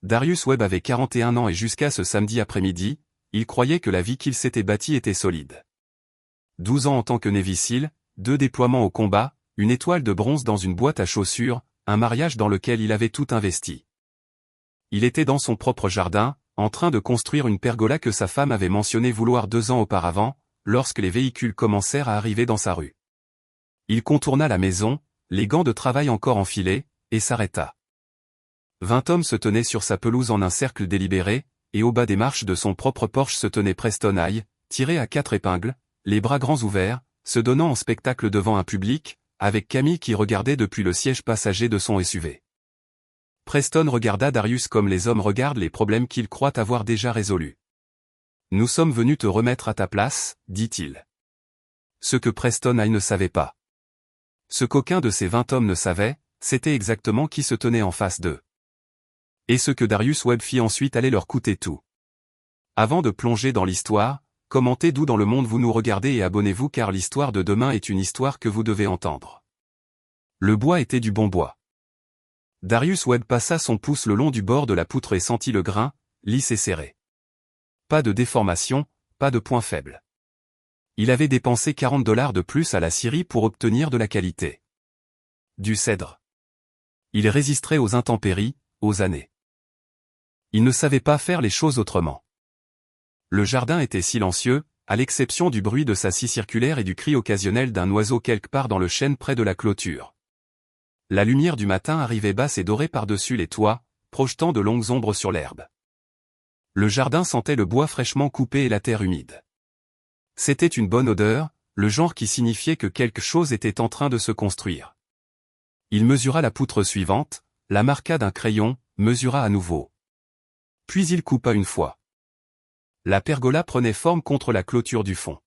Darius Webb avait 41 ans et jusqu'à ce samedi après-midi, il croyait que la vie qu'il s'était bâtie était solide. 12 ans en tant que Navy SEAL, 2 déploiements au combat, une étoile de bronze dans une boîte à chaussures, un mariage dans lequel il avait tout investi. Il était dans son propre jardin, en train de construire une pergola que sa femme avait mentionné vouloir 2 ans auparavant, lorsque les véhicules commencèrent à arriver dans sa rue. Il contourna la maison, les gants de travail encore enfilés, et s'arrêta. 20 hommes se tenaient sur sa pelouse en un cercle délibéré, et au bas des marches de son propre Porsche se tenait Preston High, tiré à 4 épingles, les bras grands ouverts, se donnant en spectacle devant un public, avec Camille qui regardait depuis le siège passager de son SUV. Preston regarda Darius comme les hommes regardent les problèmes qu'ils croient avoir déjà résolus. « Nous sommes venus te remettre à ta place, dit-il. » Ce que Preston High ne savait pas. Ce qu'aucun de ces 20 hommes ne savait, c'était exactement qui se tenait en face d'eux. Et ce que Darius Webb fit ensuite allait leur coûter tout. Avant de plonger dans l'histoire, commentez d'où dans le monde vous nous regardez et abonnez-vous car l'histoire de demain est une histoire que vous devez entendre. Le bois était du bon bois. Darius Webb passa son pouce le long du bord de la poutre et sentit le grain, lisse et serré. Pas de déformation, pas de point faible. Il avait dépensé $40 de plus à la scierie pour obtenir de la qualité. Du cèdre. Il résisterait aux intempéries, aux années. Il ne savait pas faire les choses autrement. Le jardin était silencieux, à l'exception du bruit de sa scie circulaire et du cri occasionnel d'un oiseau quelque part dans le chêne près de la clôture. La lumière du matin arrivait basse et dorée par-dessus les toits, projetant de longues ombres sur l'herbe. Le jardin sentait le bois fraîchement coupé et la terre humide. C'était une bonne odeur, le genre qui signifiait que quelque chose était en train de se construire. Il mesura la poutre suivante, la marqua d'un crayon, mesura à nouveau. Puis il coupa une fois. La pergola prenait forme contre la clôture du fond.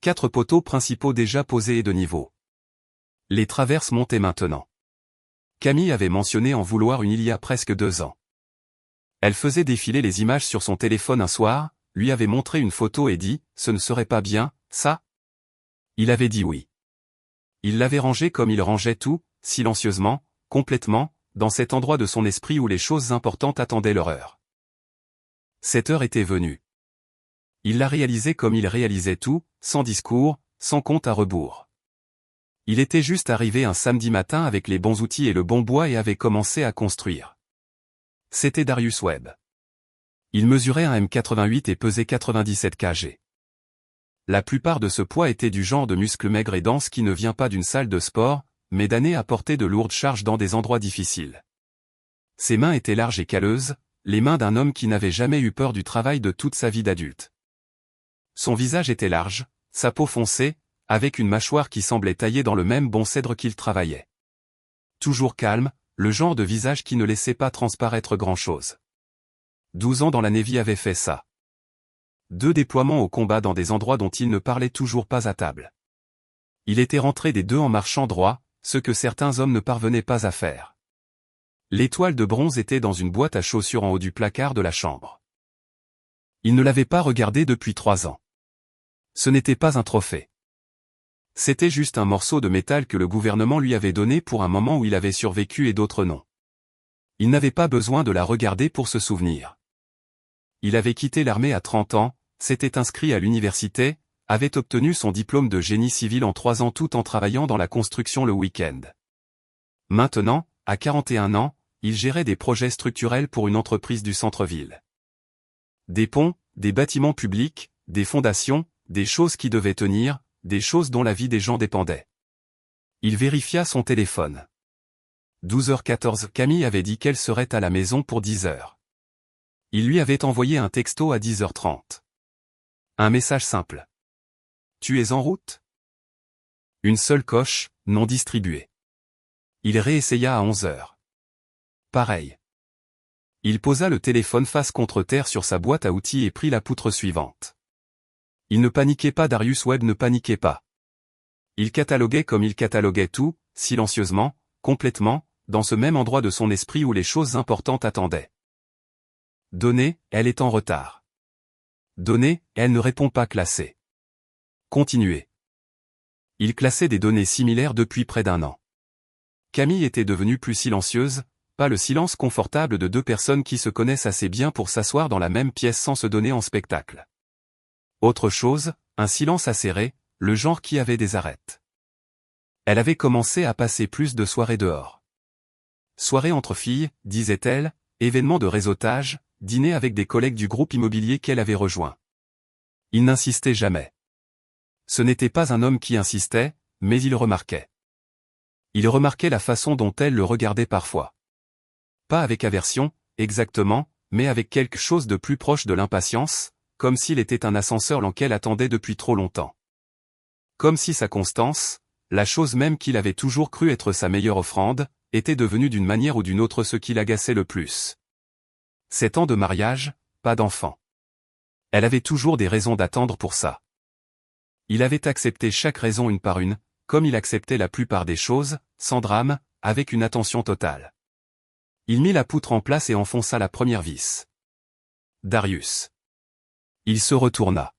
4 poteaux principaux déjà posés et de niveau. Les traverses montaient maintenant. Camille avait mentionné en vouloir une il y a presque 2 ans. Elle faisait défiler les images sur son téléphone un soir, lui avait montré une photo et dit « Ce ne serait pas bien, ça ?» Il avait dit oui. Il l'avait rangé comme il rangeait tout, silencieusement, complètement, dans cet endroit de son esprit où les choses importantes attendaient leur heure. Cette heure était venue. Il la réalisait comme il réalisait tout, sans discours, sans compte à rebours. Il était juste arrivé un samedi matin avec les bons outils et le bon bois et avait commencé à construire. C'était Darius Webb. Il mesurait un m88 et pesait 97 kg. La plupart de ce poids était du genre de muscle maigre et dense qui ne vient pas d'une salle de sport, mais d'années à porter de lourdes charges dans des endroits difficiles. Ses mains étaient larges et calleuses, les mains d'un homme qui n'avait jamais eu peur du travail de toute sa vie d'adulte. Son visage était large, sa peau foncée, avec une mâchoire qui semblait taillée dans le même bon cèdre qu'il travaillait. Toujours calme, le genre de visage qui ne laissait pas transparaître grand-chose. 12 ans dans la Navy avaient fait ça. 2 déploiements au combat dans des endroits dont il ne parlait toujours pas à table. Il était rentré des 2 en marchant droit, ce que certains hommes ne parvenaient pas à faire. L'étoile de bronze était dans une boîte à chaussures en haut du placard de la chambre. Il ne l'avait pas regardée depuis 3 ans. Ce n'était pas un trophée. C'était juste un morceau de métal que le gouvernement lui avait donné pour un moment où il avait survécu et d'autres non. Il n'avait pas besoin de la regarder pour se souvenir. Il avait quitté l'armée à 30 ans, s'était inscrit à l'université, avait obtenu son diplôme de génie civil en 3 ans tout en travaillant dans la construction le week-end. Maintenant, à 41 ans, il gérait des projets structurels pour une entreprise du centre-ville. Des ponts, des bâtiments publics, des fondations, des choses qui devaient tenir, des choses dont la vie des gens dépendait. Il vérifia son téléphone. 12h14, Camille avait dit qu'elle serait à la maison pour 10h. Il lui avait envoyé un texto à 10h30. Un message simple. Tu es en route? Une seule coche, non distribuée. Il réessaya à 11h. Pareil. Il posa le téléphone face contre terre sur sa boîte à outils et prit la poutre suivante. Il ne paniquait pas, Darius Webb ne paniquait pas. Il cataloguait comme il cataloguait tout, silencieusement, complètement, dans ce même endroit de son esprit où les choses importantes attendaient. Donnée, elle est en retard. Donnée, elle ne répond pas, classée. Continuez. Il classait des données similaires depuis près d'1 an. Camille était devenue plus silencieuse, pas le silence confortable de deux personnes qui se connaissent assez bien pour s'asseoir dans la même pièce sans se donner en spectacle. Autre chose, un silence acéré, le genre qui avait des arêtes. Elle avait commencé à passer plus de soirées dehors. Soirée entre filles, disait-elle, événement de réseautage, dîner avec des collègues du groupe immobilier qu'elle avait rejoint. Il n'insistait jamais. Ce n'était pas un homme qui insistait, mais il remarquait. Il remarquait la façon dont elle le regardait parfois. Pas avec aversion, exactement, mais avec quelque chose de plus proche de l'impatience, comme s'il était un ascenseur lent qu'elle attendait depuis trop longtemps. Comme si sa constance, la chose même qu'il avait toujours cru être sa meilleure offrande, était devenue d'une manière ou d'une autre ce qui l'agaçait le plus. 7 ans de mariage, pas d'enfant. Elle avait toujours des raisons d'attendre pour ça. Il avait accepté chaque raison une par une, comme il acceptait la plupart des choses, sans drame, avec une attention totale. Il mit la poutre en place et enfonça la première vis. Darius. Il se retourna.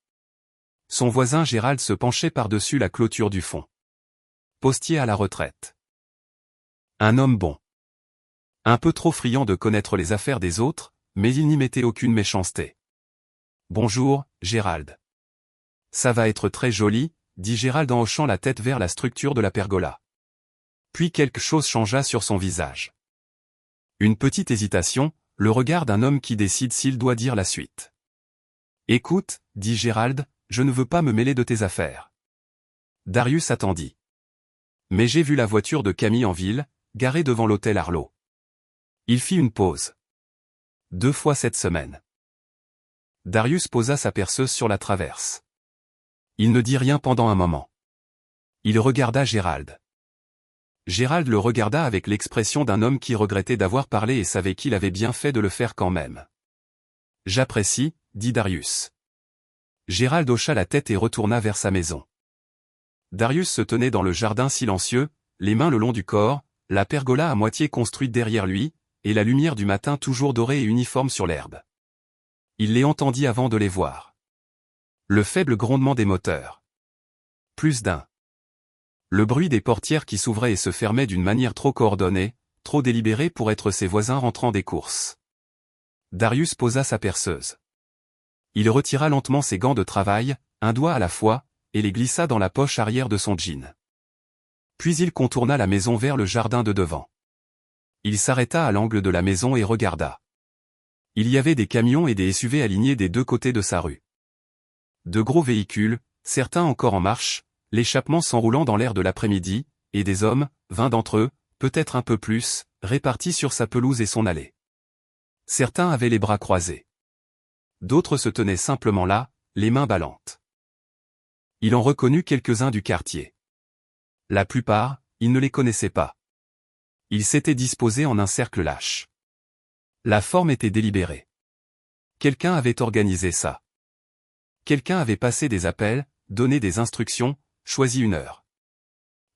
Son voisin Gérald se penchait par-dessus la clôture du fond. Postier à la retraite. Un homme bon. Un peu trop friand de connaître les affaires des autres, mais il n'y mettait aucune méchanceté. Bonjour, Gérald. Ça va être très joli, dit Gérald en hochant la tête vers la structure de la pergola. Puis quelque chose changea sur son visage. Une petite hésitation, le regard d'un homme qui décide s'il doit dire la suite. Écoute, dit Gérald, je ne veux pas me mêler de tes affaires. Darius attendit. Mais j'ai vu la voiture de Camille en ville, garée devant l'hôtel Arlo. Il fit une pause. 2 fois cette semaine. Darius posa sa perceuse sur la traverse. Il ne dit rien pendant un moment. Il regarda Gérald. Gérald le regarda avec l'expression d'un homme qui regrettait d'avoir parlé et savait qu'il avait bien fait de le faire quand même. J'apprécie, dit Darius. Gérald hocha la tête et retourna vers sa maison. Darius se tenait dans le jardin silencieux, les mains le long du corps, la pergola à moitié construite derrière lui, et la lumière du matin toujours dorée et uniforme sur l'herbe. Il les entendit avant de les voir. Le faible grondement des moteurs. Plus d'un. Le bruit des portières qui s'ouvraient et se fermaient d'une manière trop coordonnée, trop délibérée pour être ses voisins rentrant des courses. Darius posa sa perceuse. Il retira lentement ses gants de travail, un doigt à la fois, et les glissa dans la poche arrière de son jean. Puis il contourna la maison vers le jardin de devant. Il s'arrêta à l'angle de la maison et regarda. Il y avait des camions et des SUV alignés des deux côtés de sa rue. De gros véhicules, certains encore en marche, l'échappement s'enroulant dans l'air de l'après-midi, et des hommes, 20 d'entre eux, peut-être un peu plus, répartis sur sa pelouse et son allée. Certains avaient les bras croisés. D'autres se tenaient simplement là, les mains ballantes. Il en reconnut quelques-uns du quartier. La plupart, il ne les connaissait pas. Ils s'étaient disposés en un cercle lâche. La forme était délibérée. Quelqu'un avait organisé ça. Quelqu'un avait passé des appels, donné des instructions, choisi une heure.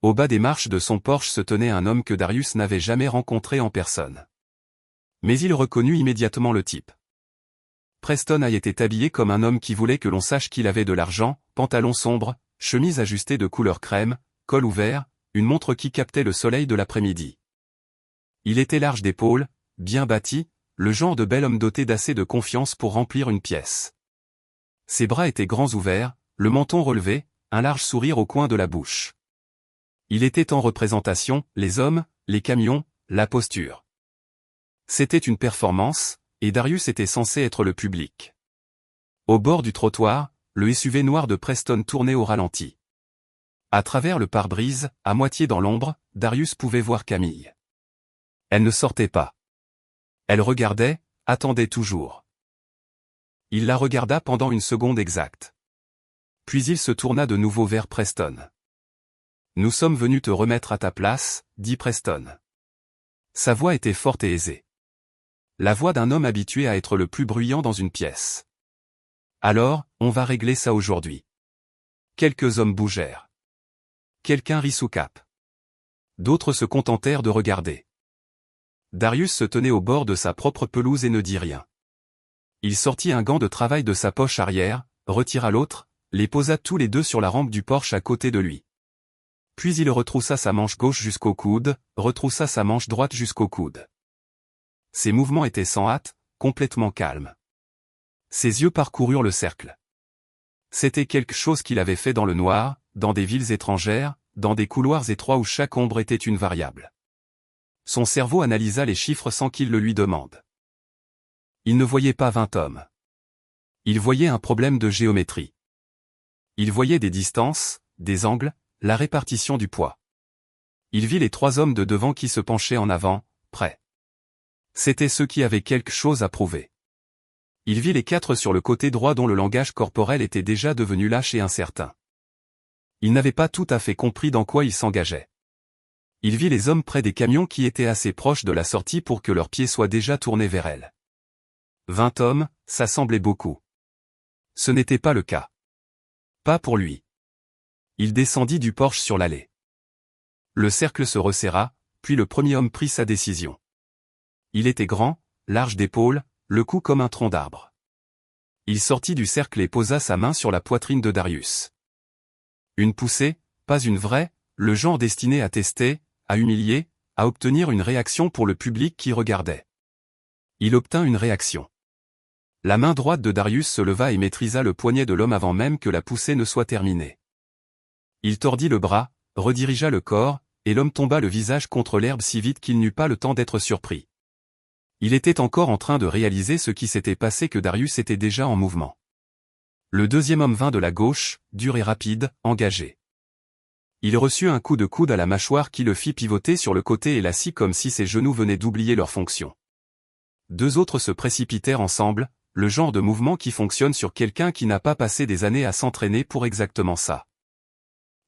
Au bas des marches de son Porsche se tenait un homme que Darius n'avait jamais rencontré en personne. Mais il reconnut immédiatement le type. Preston était habillé comme un homme qui voulait que l'on sache qu'il avait de l'argent, pantalon sombre, chemise ajustée de couleur crème, col ouvert, une montre qui captait le soleil de l'après-midi. Il était large d'épaules, bien bâti, le genre de bel homme doté d'assez de confiance pour remplir une pièce. Ses bras étaient grands ouverts, le menton relevé, un large sourire au coin de la bouche. Il était en représentation, les hommes, les camions, la posture. C'était une performance, et Darius était censé être le public. Au bord du trottoir, le SUV noir de Preston tournait au ralenti. À travers le pare-brise, à moitié dans l'ombre, Darius pouvait voir Camille. Elle ne sortait pas. Elle regardait, attendait toujours. Il la regarda pendant une seconde exacte. Puis il se tourna de nouveau vers Preston. « Nous sommes venus te remettre à ta place, » dit Preston. Sa voix était forte et aisée. La voix d'un homme habitué à être le plus bruyant dans une pièce. « Alors, on va régler ça aujourd'hui. » Quelques hommes bougèrent. Quelqu'un rit sous cape. D'autres se contentèrent de regarder. Darius se tenait au bord de sa propre pelouse et ne dit rien. Il sortit un gant de travail de sa poche arrière, retira l'autre, les posa tous les deux sur la rampe du Porsche à côté de lui. Puis il retroussa sa manche gauche jusqu'au coude, retroussa sa manche droite jusqu'au coude. Ses mouvements étaient sans hâte, complètement calmes. Ses yeux parcoururent le cercle. C'était quelque chose qu'il avait fait dans le noir, dans des villes étrangères, dans des couloirs étroits où chaque ombre était une variable. Son cerveau analysa les chiffres sans qu'il le lui demande. Il ne voyait pas 20 hommes. Il voyait un problème de géométrie. Il voyait des distances, des angles, la répartition du poids. Il vit les 3 hommes de devant qui se penchaient en avant, prêts. C'étaient ceux qui avaient quelque chose à prouver. Il vit les 4 sur le côté droit dont le langage corporel était déjà devenu lâche et incertain. Il n'avait pas tout à fait compris dans quoi il s'engageait. Il vit les hommes près des camions qui étaient assez proches de la sortie pour que leurs pieds soient déjà tournés vers elle. 20 hommes, ça semblait beaucoup. Ce n'était pas le cas. Pas pour lui. Il descendit du Porsche sur l'allée. Le cercle se resserra, puis le premier homme prit sa décision. Il était grand, large d'épaules, le cou comme un tronc d'arbre. Il sortit du cercle et posa sa main sur la poitrine de Darius. Une poussée, pas une vraie, le genre destiné à tester, à humilier, à obtenir une réaction pour le public qui regardait. Il obtint une réaction. La main droite de Darius se leva et maîtrisa le poignet de l'homme avant même que la poussée ne soit terminée. Il tordit le bras, redirigea le corps, et l'homme tomba le visage contre l'herbe si vite qu'il n'eut pas le temps d'être surpris. Il était encore en train de réaliser ce qui s'était passé que Darius était déjà en mouvement. Le deuxième homme vint de la gauche, dur et rapide, engagé. Il reçut un coup de coude à la mâchoire qui le fit pivoter sur le côté et l'assit comme si ses genoux venaient d'oublier leur fonction. 2 autres se précipitèrent ensemble, le genre de mouvement qui fonctionne sur quelqu'un qui n'a pas passé des années à s'entraîner pour exactement ça.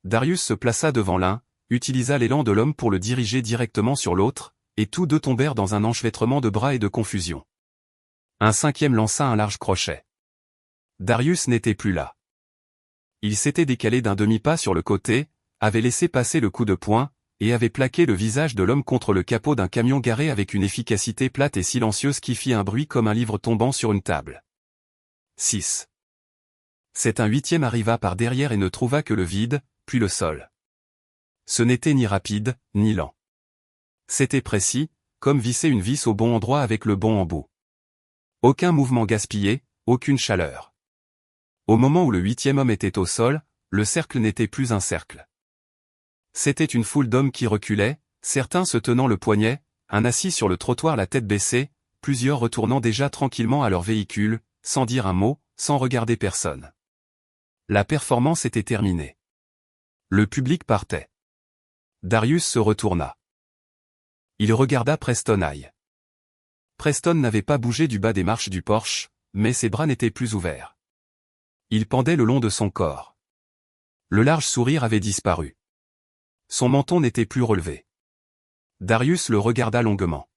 Darius se plaça devant l'un, utilisa l'élan de l'homme pour le diriger directement sur l'autre, et tous 2 tombèrent dans un enchevêtrement de bras et de confusion. Un 5e lança un large crochet. Darius n'était plus là. Il s'était décalé d'un demi-pas sur le côté, avait laissé passer le coup de poing, et avait plaqué le visage de l'homme contre le capot d'un camion garé avec une efficacité plate et silencieuse qui fit un bruit comme un livre tombant sur une table. 6. C'est un 8e arriva par derrière et ne trouva que le vide, puis le sol. Ce n'était ni rapide, ni lent. C'était précis, comme visser une vis au bon endroit avec le bon embout. Aucun mouvement gaspillé, aucune chaleur. Au moment où le 8e homme était au sol, le cercle n'était plus un cercle. C'était une foule d'hommes qui reculaient, certains se tenant le poignet, un assis sur le trottoir la tête baissée, plusieurs retournant déjà tranquillement à leur véhicule, sans dire un mot, sans regarder personne. La performance était terminée. Le public partait. Darius se retourna. Il regarda Preston High. Preston n'avait pas bougé du bas des marches du Porsche, mais ses bras n'étaient plus ouverts. Il pendait le long de son corps. Le large sourire avait disparu. Son menton n'était plus relevé. Darius le regarda longuement.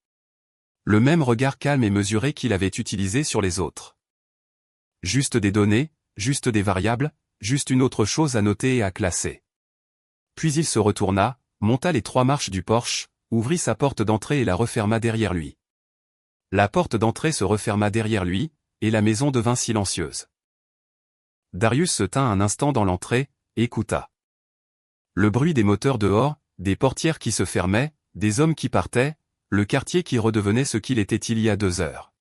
Le même regard calme et mesuré qu'il avait utilisé sur les autres. Juste des données, juste des variables, juste une autre chose à noter et à classer. Puis il se retourna, monta les 3 marches du Porsche, ouvrit sa porte d'entrée et la referma derrière lui. La porte d'entrée se referma derrière lui, et la maison devint silencieuse. Darius se tint un instant dans l'entrée, écouta. Le bruit des moteurs dehors, des portières qui se fermaient, des hommes qui partaient, le quartier qui redevenait ce qu'il était il y a 2 heures.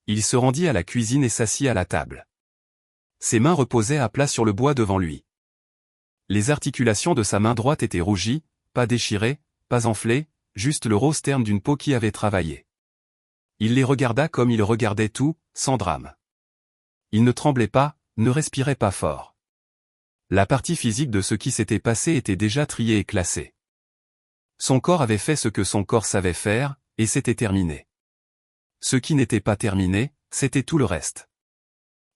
Il se rendit à la cuisine et s'assit à la table. Ses mains reposaient à plat sur le bois devant lui. Les articulations de sa main droite étaient rougies, pas déchirées, pas enflées, juste le rose terne d'une peau qui avait travaillé. Il les regarda comme il regardait tout, sans drame. Il ne tremblait pas, ne respirait pas fort. La partie physique de ce qui s'était passé était déjà triée et classée. Son corps avait fait ce que son corps savait faire, et c'était terminé. Ce qui n'était pas terminé, c'était tout le reste.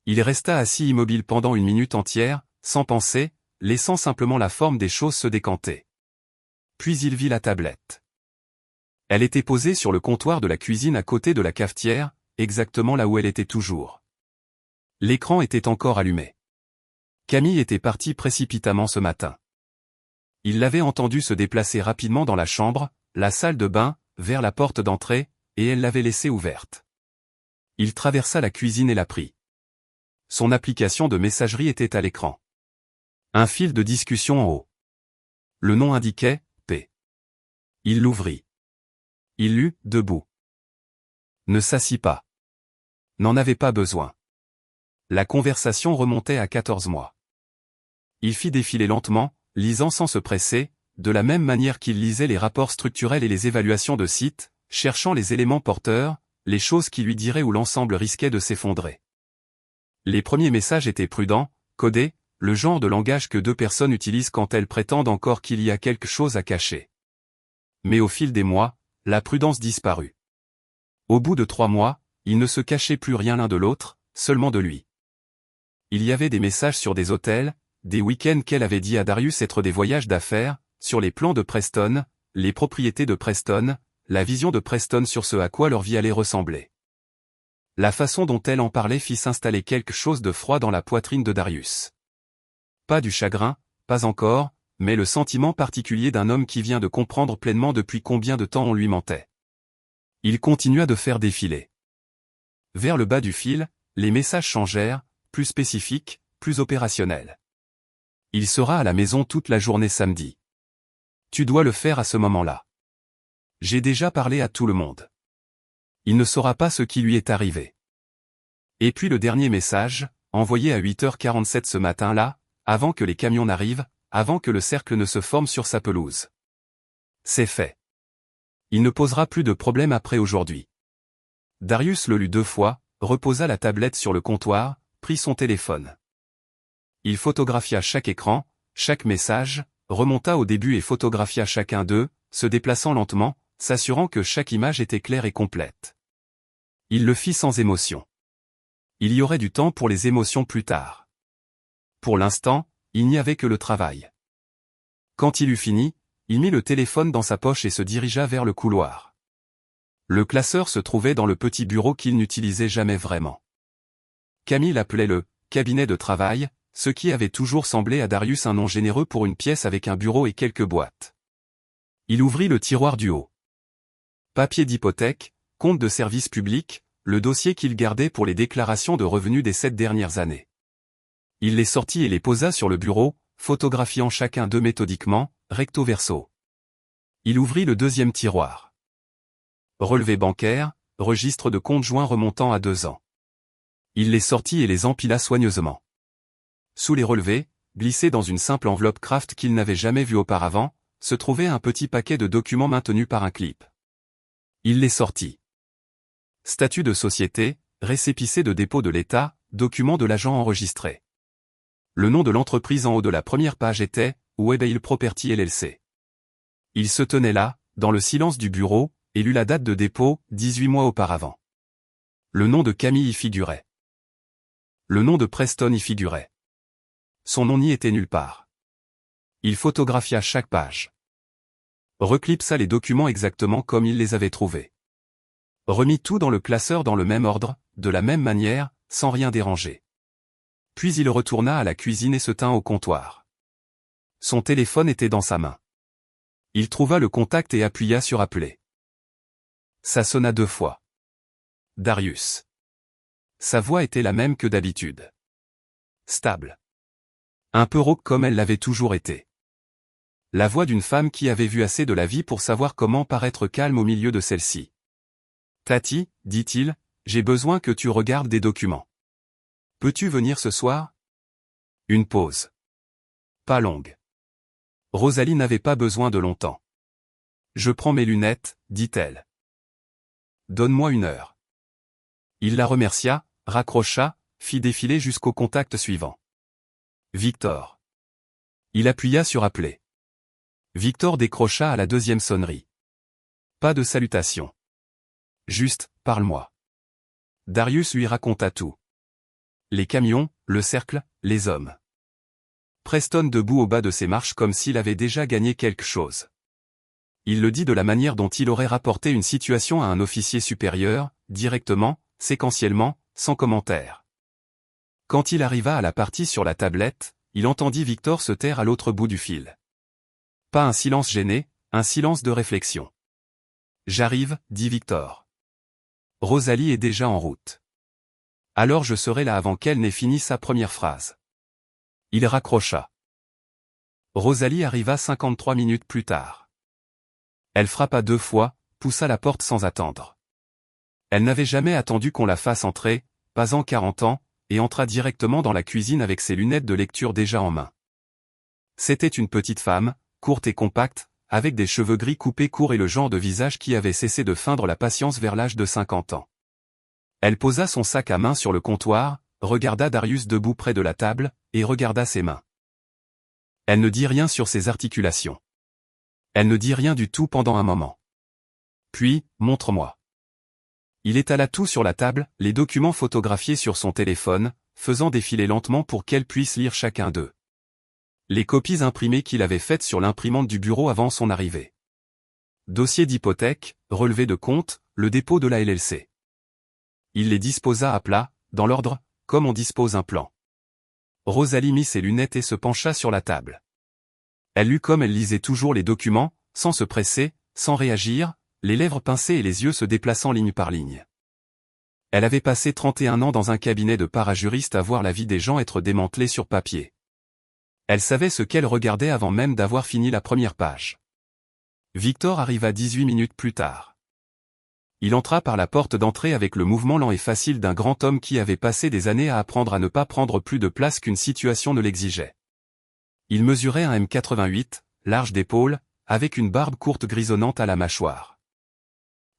Il resta assis immobile pendant 1 minute entière, sans penser, laissant simplement la forme des choses se décanter. Puis il vit la tablette. Elle était posée sur le comptoir de la cuisine à côté de la cafetière, exactement là où elle était toujours. L'écran était encore allumé. Camille était partie précipitamment ce matin. Il l'avait entendue se déplacer rapidement dans la chambre, la salle de bain, vers la porte d'entrée, et elle l'avait laissée ouverte. Il traversa la cuisine et la prit. Son application de messagerie était à l'écran. Un fil de discussion en haut. Le nom indiquait « P ». Il l'ouvrit. Il lut « Debout ». Ne s'assit pas. N'en avait pas besoin. La conversation remontait à 14 mois. Il fit défiler lentement, lisant sans se presser, de la même manière qu'il lisait les rapports structurels et les évaluations de sites, cherchant les éléments porteurs, les choses qui lui diraient où l'ensemble risquait de s'effondrer. Les premiers messages étaient prudents, codés, le genre de langage que deux personnes utilisent quand elles prétendent encore qu'il y a quelque chose à cacher. Mais au fil des mois, la prudence disparut. Au bout de 3 mois, ils ne se cachaient plus rien l'un de l'autre, seulement de lui. Il y avait des messages sur des hôtels, des week-ends qu'elle avait dit à Darius être des voyages d'affaires, sur les plans de Preston, les propriétés de Preston, la vision de Preston sur ce à quoi leur vie allait ressembler. La façon dont elle en parlait fit s'installer quelque chose de froid dans la poitrine de Darius. Pas du chagrin, pas encore, mais le sentiment particulier d'un homme qui vient de comprendre pleinement depuis combien de temps on lui mentait. Il continua de faire défiler. Vers le bas du fil, les messages changèrent, plus spécifiques, plus opérationnels. Il sera à la maison toute la journée samedi. Tu dois le faire à ce moment-là. J'ai déjà parlé à tout le monde. Il ne saura pas ce qui lui est arrivé. Et puis le dernier message, envoyé à 8h47 ce matin-là, avant que les camions n'arrivent, avant que le cercle ne se forme sur sa pelouse. C'est fait. Il ne posera plus de problème après aujourd'hui. Darius le lut 2 fois, reposa la tablette sur le comptoir, prit son téléphone. Il photographia chaque écran, chaque message, remonta au début et photographia chacun d'eux, se déplaçant lentement, s'assurant que chaque image était claire et complète. Il le fit sans émotion. Il y aurait du temps pour les émotions plus tard. Pour l'instant, il n'y avait que le travail. Quand il eut fini, il mit le téléphone dans sa poche et se dirigea vers le couloir. Le classeur se trouvait dans le petit bureau qu'il n'utilisait jamais vraiment. Camille l'appelait le « cabinet de travail », ce qui avait toujours semblé à Darius un nom généreux pour une pièce avec un bureau et quelques boîtes. Il ouvrit le tiroir du haut. Papier d'hypothèque, compte de service public, le dossier qu'il gardait pour les déclarations de revenus des 7 dernières années. Il les sortit et les posa sur le bureau, photographiant chacun d'eux méthodiquement, recto verso. Il ouvrit le deuxième tiroir. Relevé bancaire, registre de compte joint remontant à 2 ans. Il les sortit et les empila soigneusement. Sous les relevés, glissé dans une simple enveloppe Kraft qu'il n'avait jamais vue auparavant, se trouvait un petit paquet de documents maintenus par un clip. Il les sortit. Statut de société, récépissé de dépôt de l'État, document de l'agent enregistré. Le nom de l'entreprise en haut de la première page était « Webail Property LLC ». Il se tenait là, dans le silence du bureau, et lut la date de dépôt, 18 mois auparavant. Le nom de Camille y figurait. Le nom de Preston y figurait. Son nom n'y était nulle part. Il photographia chaque page. Reclipsa les documents exactement comme il les avait trouvés. Remit tout dans le classeur dans le même ordre, de la même manière, sans rien déranger. Puis il retourna à la cuisine et se tint au comptoir. Son téléphone était dans sa main. Il trouva le contact et appuya sur appeler. Ça sonna 2 fois. Darius. Sa voix était la même que d'habitude. Stable. Un peu rauque comme elle l'avait toujours été. La voix d'une femme qui avait vu assez de la vie pour savoir comment paraître calme au milieu de celle-ci. Tati, dit-il, j'ai besoin que tu regardes des documents. Peux-tu venir ce soir? Une pause. Pas longue. Rosalie n'avait pas besoin de longtemps. Je prends mes lunettes, dit-elle. Donne-moi 1 heure. Il la remercia, raccrocha, fit défiler jusqu'au contact suivant. Victor. Il appuya sur appeler. Victor décrocha à la 2e sonnerie. Pas de salutation. Juste, parle-moi. Darius lui raconta tout. Les camions, le cercle, les hommes. Preston debout au bas de ses marches comme s'il avait déjà gagné quelque chose. Il le dit de la manière dont il aurait rapporté une situation à un officier supérieur, directement, séquentiellement, sans commentaire. Quand il arriva à la partie sur la tablette, il entendit Victor se taire à l'autre bout du fil. Pas un silence gêné, un silence de réflexion. J'arrive, dit Victor. Rosalie est déjà en route. Alors je serai là avant qu'elle n'ait fini sa première phrase. Il raccrocha. Rosalie arriva 53 minutes plus tard. Elle frappa 2 fois, poussa la porte sans attendre. Elle n'avait jamais attendu qu'on la fasse entrer, pas en 40 ans, et entra directement dans la cuisine avec ses lunettes de lecture déjà en main. C'était une petite femme, courte et compacte, avec des cheveux gris coupés courts et le genre de visage qui avait cessé de feindre la patience vers l'âge de 50 ans. Elle posa son sac à main sur le comptoir, regarda Darius debout près de la table, et regarda ses mains. Elle ne dit rien sur ses articulations. Elle ne dit rien du tout pendant un moment. Puis, montre-moi. Il étala tout sur la table, les documents photographiés sur son téléphone, faisant défiler lentement pour qu'elle puisse lire chacun d'eux. Les copies imprimées qu'il avait faites sur l'imprimante du bureau avant son arrivée. Dossier d'hypothèque, relevé de compte, le dépôt de la LLC. Il les disposa à plat, dans l'ordre, comme on dispose un plan. Rosalie mit ses lunettes et se pencha sur la table. Elle lut comme elle lisait toujours les documents, sans se presser, sans réagir, les lèvres pincées et les yeux se déplaçant ligne par ligne. Elle avait passé 31 ans dans un cabinet de parajuriste à voir la vie des gens être démantelée sur papier. Elle savait ce qu'elle regardait avant même d'avoir fini la première page. Victor arriva 18 minutes plus tard. Il entra par la porte d'entrée avec le mouvement lent et facile d'un grand homme qui avait passé des années à apprendre à ne pas prendre plus de place qu'une situation ne l'exigeait. Il mesurait un m88, large d'épaules, avec une barbe courte grisonnante à la mâchoire.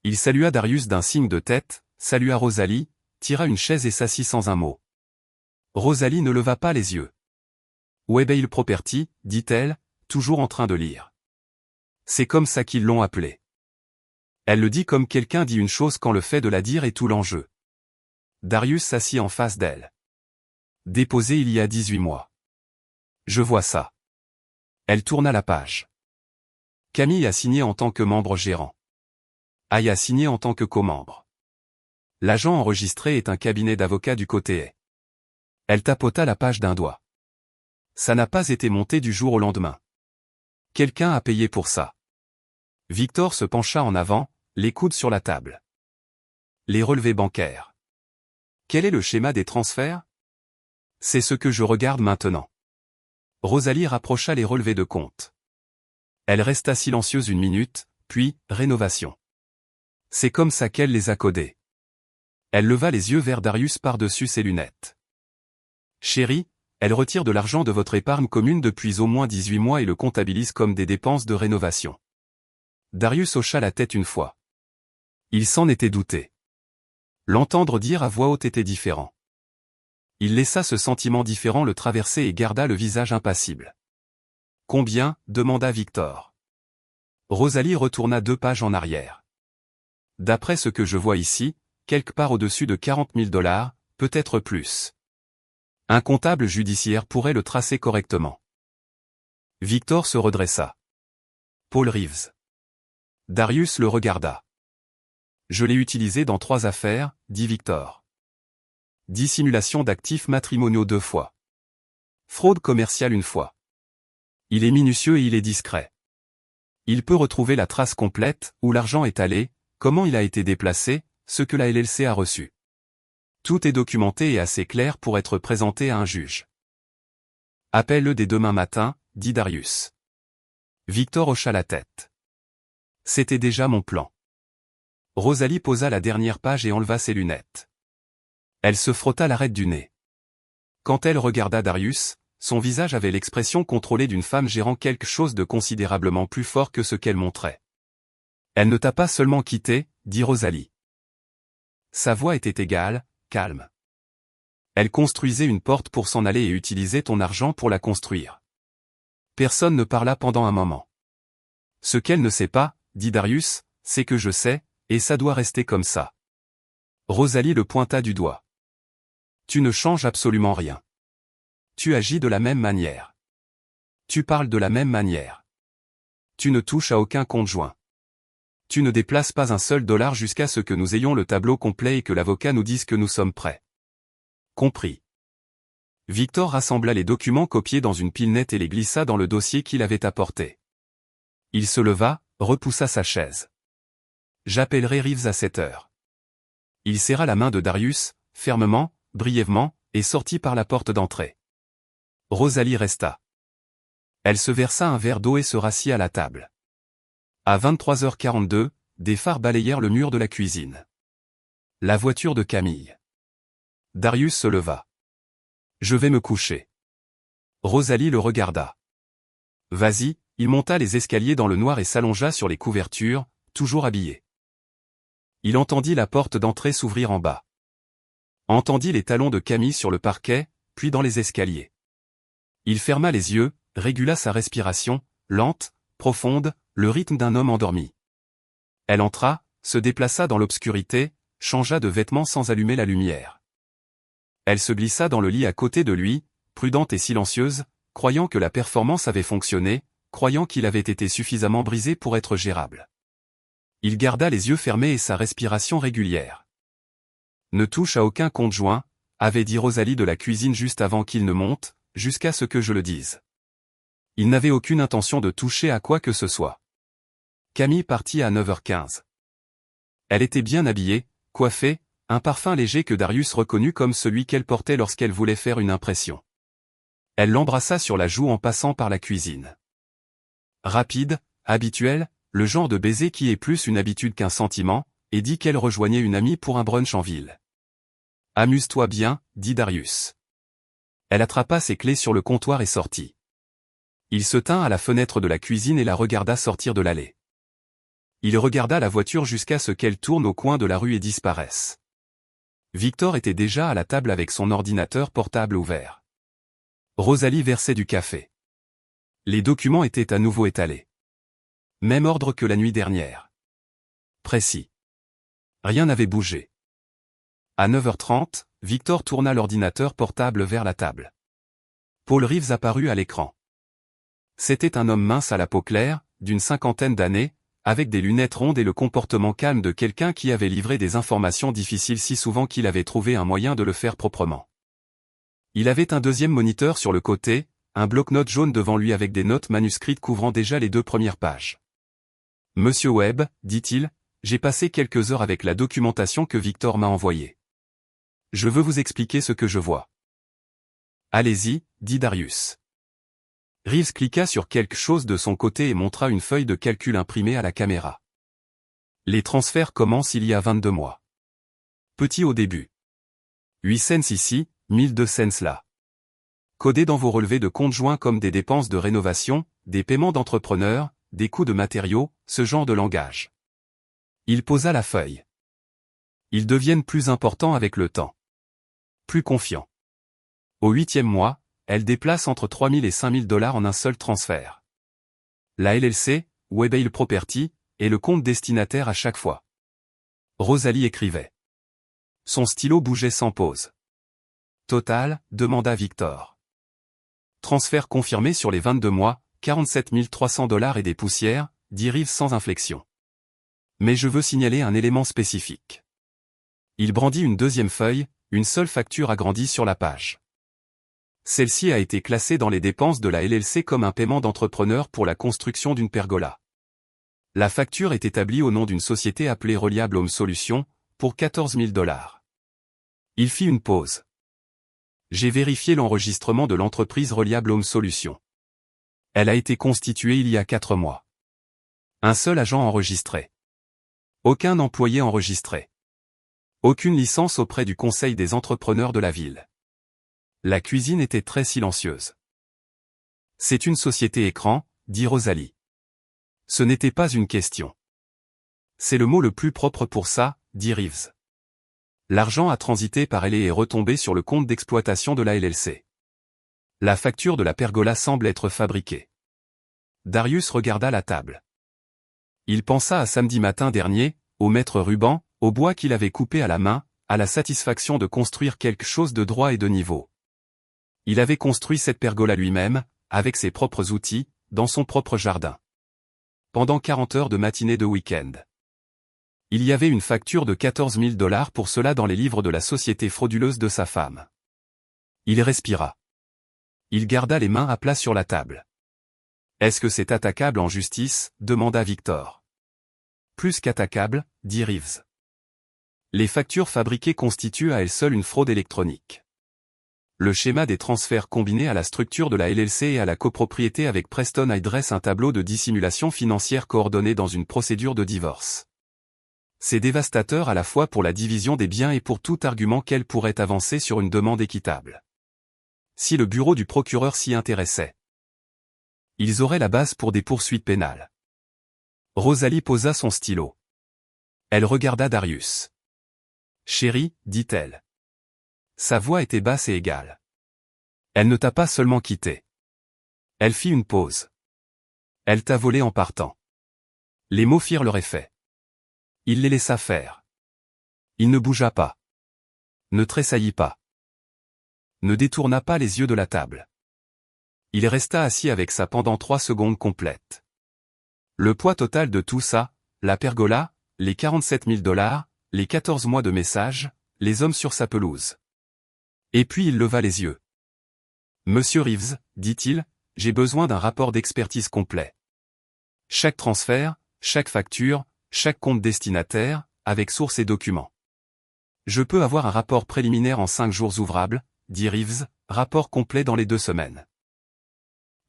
Il salua Darius d'un signe de tête, salua Rosalie, tira une chaise et s'assit sans un mot. Rosalie ne leva pas les yeux. « Webail Property », dit-elle, toujours en train de lire. C'est comme ça qu'ils l'ont appelé. Elle le dit comme quelqu'un dit une chose quand le fait de la dire est tout l'enjeu. Darius s'assit en face d'elle. Déposé il y a 18 mois. Je vois ça. Elle tourna la page. Camille a signé en tant que membre gérant. Aïe a signé en tant que co-membre. L'agent enregistré est un cabinet d'avocats du côté est. Elle tapota la page d'un doigt. Ça n'a pas été monté du jour au lendemain. Quelqu'un a payé pour ça. Victor se pencha en avant, les coudes sur la table. Les relevés bancaires. Quel est le schéma des transferts? C'est ce que je regarde maintenant. Rosalie rapprocha les relevés de compte. Elle resta silencieuse une minute, puis, rénovation. C'est comme ça qu'elle les a codés. Elle leva les yeux vers Darius par-dessus ses lunettes. Chérie, elle retire de l'argent de votre épargne commune depuis au moins 18 mois et le comptabilise comme des dépenses de rénovation. Darius hocha la tête une fois. Il s'en était douté. L'entendre dire à voix haute était différent. Il laissa ce sentiment différent le traverser et garda le visage impassible. Combien? Demanda Victor. Rosalie retourna 2 pages en arrière. D'après ce que je vois ici, quelque part au-dessus de 40 000 $, peut-être plus. Un comptable judiciaire pourrait le tracer correctement. Victor se redressa. Paul Reeves. Darius le regarda. Je l'ai utilisé dans 3 affaires, dit Victor. Dissimulation d'actifs matrimoniaux 2 fois. Fraude commerciale 1 fois. Il est minutieux et il est discret. Il peut retrouver la trace complète, où l'argent est allé, comment il a été déplacé, ce que la LLC a reçu. Tout est documenté et assez clair pour être présenté à un juge. Appelle-le dès demain matin, dit Darius. Victor hocha la tête. C'était déjà mon plan. Rosalie posa la dernière page et enleva ses lunettes. Elle se frotta l'arête du nez. Quand elle regarda Darius, son visage avait l'expression contrôlée d'une femme gérant quelque chose de considérablement plus fort que ce qu'elle montrait. Elle ne t'a pas seulement quitté, dit Rosalie. Sa voix était égale, calme. Elle construisait une porte pour s'en aller et utilisait ton argent pour la construire. Personne ne parla pendant un moment. Ce qu'elle ne sait pas, dit Darius, c'est que je sais, et ça doit rester comme ça. Rosalie le pointa du doigt. Tu ne changes absolument rien. Tu agis de la même manière. Tu parles de la même manière. Tu ne touches à aucun compte joint. Tu ne déplaces pas un seul dollar jusqu'à ce que nous ayons le tableau complet et que l'avocat nous dise que nous sommes prêts. Compris. Victor rassembla les documents copiés dans une pile nette et les glissa dans le dossier qu'il avait apporté. Il se leva, repoussa sa chaise. J'appellerai Reeves à 7 heures. Il serra la main de Darius, fermement, brièvement, et sortit par la porte d'entrée. Rosalie resta. Elle se versa un verre d'eau et se rassit à la table. À 23h42, des phares balayèrent le mur de la cuisine. La voiture de Camille. Darius se leva. Je vais me coucher. Rosalie le regarda. Vas-y, il monta les escaliers dans le noir et s'allongea sur les couvertures, toujours habillé. Il entendit la porte d'entrée s'ouvrir en bas. Entendit les talons de Camille sur le parquet, puis dans les escaliers. Il ferma les yeux, régula sa respiration, lente, profonde, le rythme d'un homme endormi. Elle entra, se déplaça dans l'obscurité, changea de vêtements sans allumer la lumière. Elle se glissa dans le lit à côté de lui, prudente et silencieuse, croyant que la performance avait fonctionné, croyant qu'il avait été suffisamment brisé pour être gérable. Il garda les yeux fermés et sa respiration régulière. Ne touche à aucun compte joint, avait dit Rosalie de la cuisine juste avant qu'il ne monte, jusqu'à ce que je le dise. Il n'avait aucune intention de toucher à quoi que ce soit. Camille partit à 9h15. Elle était bien habillée, coiffée, un parfum léger que Darius reconnut comme celui qu'elle portait lorsqu'elle voulait faire une impression. Elle l'embrassa sur la joue en passant par la cuisine. Rapide, habituel, le genre de baiser qui est plus une habitude qu'un sentiment, et dit qu'elle rejoignait une amie pour un brunch en ville. « Amuse-toi bien, dit Darius. » Elle attrapa ses clés sur le comptoir et sortit. Il se tint à la fenêtre de la cuisine et la regarda sortir de l'allée. Il regarda la voiture jusqu'à ce qu'elle tourne au coin de la rue et disparaisse. Victor était déjà à la table avec son ordinateur portable ouvert. Rosalie versait du café. Les documents étaient à nouveau étalés. Même ordre que la nuit dernière. Précis. Rien n'avait bougé. À 9h30, Victor tourna l'ordinateur portable vers la table. Paul Reeves apparut à l'écran. C'était un homme mince à la peau claire, d'une cinquantaine d'années, avec des lunettes rondes et le comportement calme de quelqu'un qui avait livré des informations difficiles si souvent qu'il avait trouvé un moyen de le faire proprement. Il avait un deuxième moniteur sur le côté, un bloc-notes jaune devant lui avec des notes manuscrites couvrant déjà les 2 premières pages. « Monsieur Webb, dit-il, j'ai passé quelques heures avec la documentation que Victor m'a envoyée. Je veux vous expliquer ce que je vois. » « Allez-y, dit Darius. Reeves cliqua sur quelque chose de son côté et montra une feuille de calcul imprimée à la caméra. Les transferts commencent il y a 22 mois. Petit au début. 8 cents ici, 1002 cents là. Codés dans vos relevés de compte joints comme des dépenses de rénovation, des paiements d'entrepreneurs, des coûts de matériaux, ce genre de langage. Il posa la feuille. Ils deviennent plus importants avec le temps. Plus confiants. Au 8e mois, elle déplace entre 3 000 et 5 000 $ en un seul transfert. La LLC, Webale Property, est le compte destinataire à chaque fois. Rosalie écrivait. Son stylo bougeait sans pause. Total, demanda Victor. Transfert confirmé sur les 22 mois, 47 300 $ et des poussières, dit Reeves sans inflexion. Mais je veux signaler un élément spécifique. Il brandit une deuxième feuille, une seule facture agrandie sur la page. Celle-ci a été classée dans les dépenses de la LLC comme un paiement d'entrepreneur pour la construction d'une pergola. La facture est établie au nom d'une société appelée Reliable Home Solutions, pour 14 000 $. Il fit une pause. J'ai vérifié l'enregistrement de l'entreprise Reliable Home Solutions. Elle a été constituée il y a 4 mois. Un seul agent enregistré. Aucun employé enregistré. Aucune licence auprès du Conseil des entrepreneurs de la ville. La cuisine était très silencieuse. C'est une société écran, dit Rosalie. Ce n'était pas une question. C'est le mot le plus propre pour ça, dit Reeves. L'argent a transité par elle et est retombé sur le compte d'exploitation de la LLC. La facture de la pergola semble être fabriquée. Darius regarda la table. Il pensa à samedi matin dernier, au maître ruban, au bois qu'il avait coupé à la main, à la satisfaction de construire quelque chose de droit et de niveau. Il avait construit cette pergola lui-même, avec ses propres outils, dans son propre jardin. Pendant 40 heures de matinée de week-end. Il y avait une facture de 14 000 $ pour cela dans les livres de la société frauduleuse de sa femme. Il respira. Il garda les mains à plat sur la table. Est-ce que c'est attaquable en justice, demanda Victor. Plus qu'attaquable, dit Reeves. Les factures fabriquées constituent à elles seules une fraude électronique. Le schéma des transferts combinés à la structure de la LLC et à la copropriété avec Preston High dresse un tableau de dissimulation financière coordonné dans une procédure de divorce. C'est dévastateur à la fois pour la division des biens et pour tout argument qu'elle pourrait avancer sur une demande équitable. Si le bureau du procureur s'y intéressait, ils auraient la base pour des poursuites pénales. Rosalie posa son stylo. Elle regarda Darius. « Chérie, dit-elle. » Sa voix était basse et égale. Elle ne t'a pas seulement quitté. Elle fit une pause. Elle t'a volé en partant. Les mots firent leur effet. Il les laissa faire. Il ne bougea pas. Ne tressaillit pas. Ne détourna pas les yeux de la table. Il resta assis avec ça pendant 3 secondes complètes. Le poids total de tout ça, la pergola, les 47 000 $, les 14 mois de messages, les hommes sur sa pelouse. Et puis il leva les yeux. « Monsieur Reeves, dit-il, j'ai besoin d'un rapport d'expertise complet. Chaque transfert, chaque facture, chaque compte destinataire, avec source et documents. Je peux avoir un rapport préliminaire en 5 jours ouvrables, dit Reeves, rapport complet dans les 2 semaines.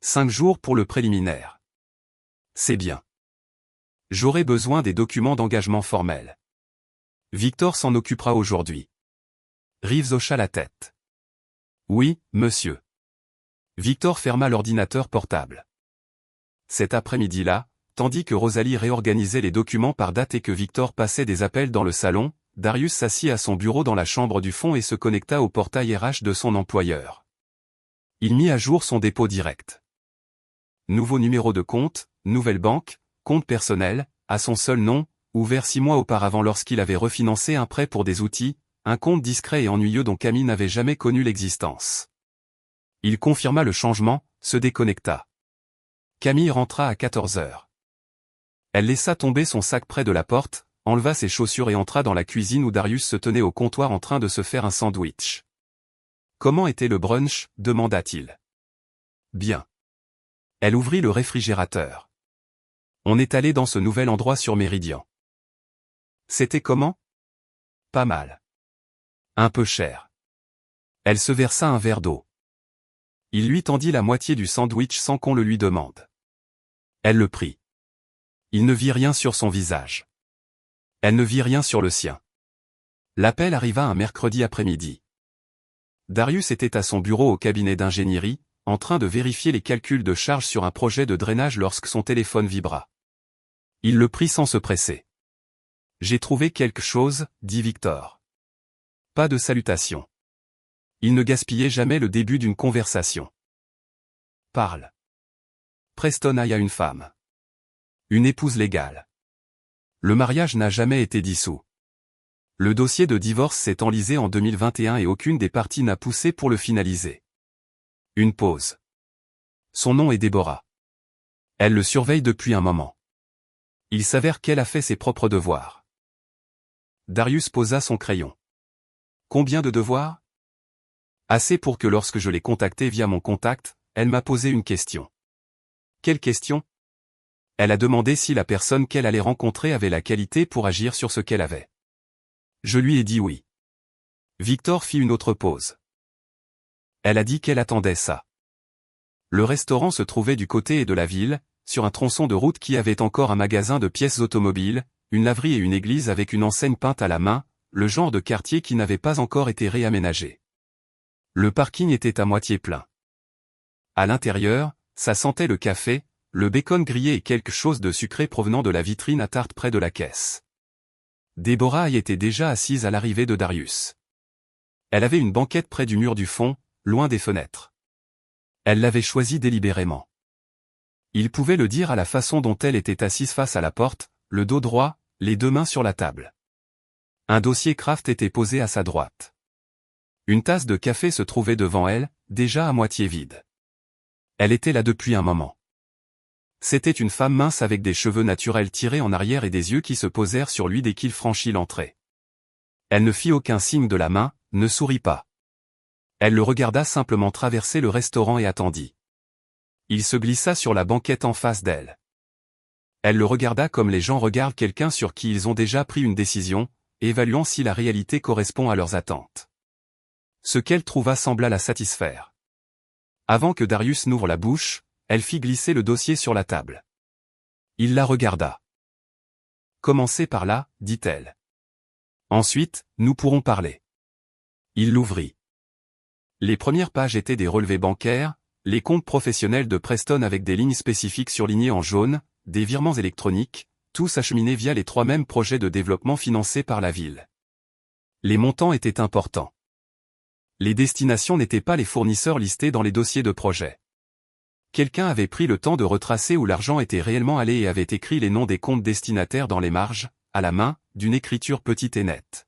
5 jours pour le préliminaire. C'est bien. J'aurai besoin des documents d'engagement formels. Victor s'en occupera aujourd'hui. Reeves hocha la tête. Oui, monsieur. Victor ferma l'ordinateur portable. Cet après-midi-là, tandis que Rosalie réorganisait les documents par date et que Victor passait des appels dans le salon, Darius s'assit à son bureau dans la chambre du fond et se connecta au portail RH de son employeur. Il mit à jour son dépôt direct. Nouveau numéro de compte, nouvelle banque, compte personnel, à son seul nom, ouvert 6 mois auparavant lorsqu'il avait refinancé un prêt pour des outils, un compte discret et ennuyeux dont Camille n'avait jamais connu l'existence. Il confirma le changement, se déconnecta. Camille rentra à 14 heures. Elle laissa tomber son sac près de la porte, enleva ses chaussures et entra dans la cuisine où Darius se tenait au comptoir en train de se faire un sandwich. « Comment était le brunch » demanda-t-il. « Bien. » Elle ouvrit le réfrigérateur. « On est allé dans ce nouvel endroit sur Méridian. »« C'était comment ?»« Pas mal. »« Un peu cher. » Elle se versa un verre d'eau. Il lui tendit la moitié du sandwich sans qu'on le lui demande. Elle le prit. Il ne vit rien sur son visage. Elle ne vit rien sur le sien. L'appel arriva un mercredi après-midi. Darius était à son bureau au cabinet d'ingénierie, en train de vérifier les calculs de charge sur un projet de drainage lorsque son téléphone vibra. Il le prit sans se presser. « J'ai trouvé quelque chose, dit Victor. » Pas de salutation. Il ne gaspillait jamais le début d'une conversation. « Parle. » Preston a une femme. Une épouse légale. Le mariage n'a jamais été dissous. Le dossier de divorce s'est enlisé en 2021 et aucune des parties n'a poussé pour le finaliser. Une pause. Son nom est Déborah. Elle le surveille depuis un moment. Il s'avère qu'elle a fait ses propres devoirs. Darius posa son crayon. Combien de devoirs ? Assez pour que lorsque je l'ai contactée via mon contact, elle m'a posé une question. Quelle question ? Elle a demandé si la personne qu'elle allait rencontrer avait la qualité pour agir sur ce qu'elle avait. Je lui ai dit oui. Victor fit une autre pause. Elle a dit qu'elle attendait ça. Le restaurant se trouvait du côté de la ville, sur un tronçon de route qui avait encore un magasin de pièces automobiles, une laverie et une église avec une enseigne peinte à la main, le genre de quartier qui n'avait pas encore été réaménagé. Le parking était à moitié plein. À l'intérieur, ça sentait le café, le bacon grillé et quelque chose de sucré provenant de la vitrine à tarte près de la caisse. Déborah y était déjà assise à l'arrivée de Darius. Elle avait une banquette près du mur du fond, loin des fenêtres. Elle l'avait choisie délibérément. Il pouvait le dire à la façon dont elle était assise face à la porte, le dos droit, les 2 mains sur la table. Un dossier Kraft était posé à sa droite. Une tasse de café se trouvait devant elle, déjà à moitié vide. Elle était là depuis un moment. C'était une femme mince avec des cheveux naturels tirés en arrière et des yeux qui se posèrent sur lui dès qu'il franchit l'entrée. Elle ne fit aucun signe de la main, ne sourit pas. Elle le regarda simplement traverser le restaurant et attendit. Il se glissa sur la banquette en face d'elle. Elle le regarda comme les gens regardent quelqu'un sur qui ils ont déjà pris une décision, évaluant si la réalité correspond à leurs attentes. Ce qu'elle trouva sembla la satisfaire. Avant que Darius n'ouvre la bouche, elle fit glisser le dossier sur la table. Il la regarda. « Commencez par là, dit-elle. Ensuite, nous pourrons parler. Il l'ouvrit. Les premières pages étaient des relevés bancaires, les comptes professionnels de Preston avec des lignes spécifiques surlignées en jaune, des virements électroniques, tous acheminés via les 3 mêmes projets de développement financés par la ville. Les montants étaient importants. Les destinations n'étaient pas les fournisseurs listés dans les dossiers de projet. Quelqu'un avait pris le temps de retracer où l'argent était réellement allé et avait écrit les noms des comptes destinataires dans les marges, à la main, d'une écriture petite et nette.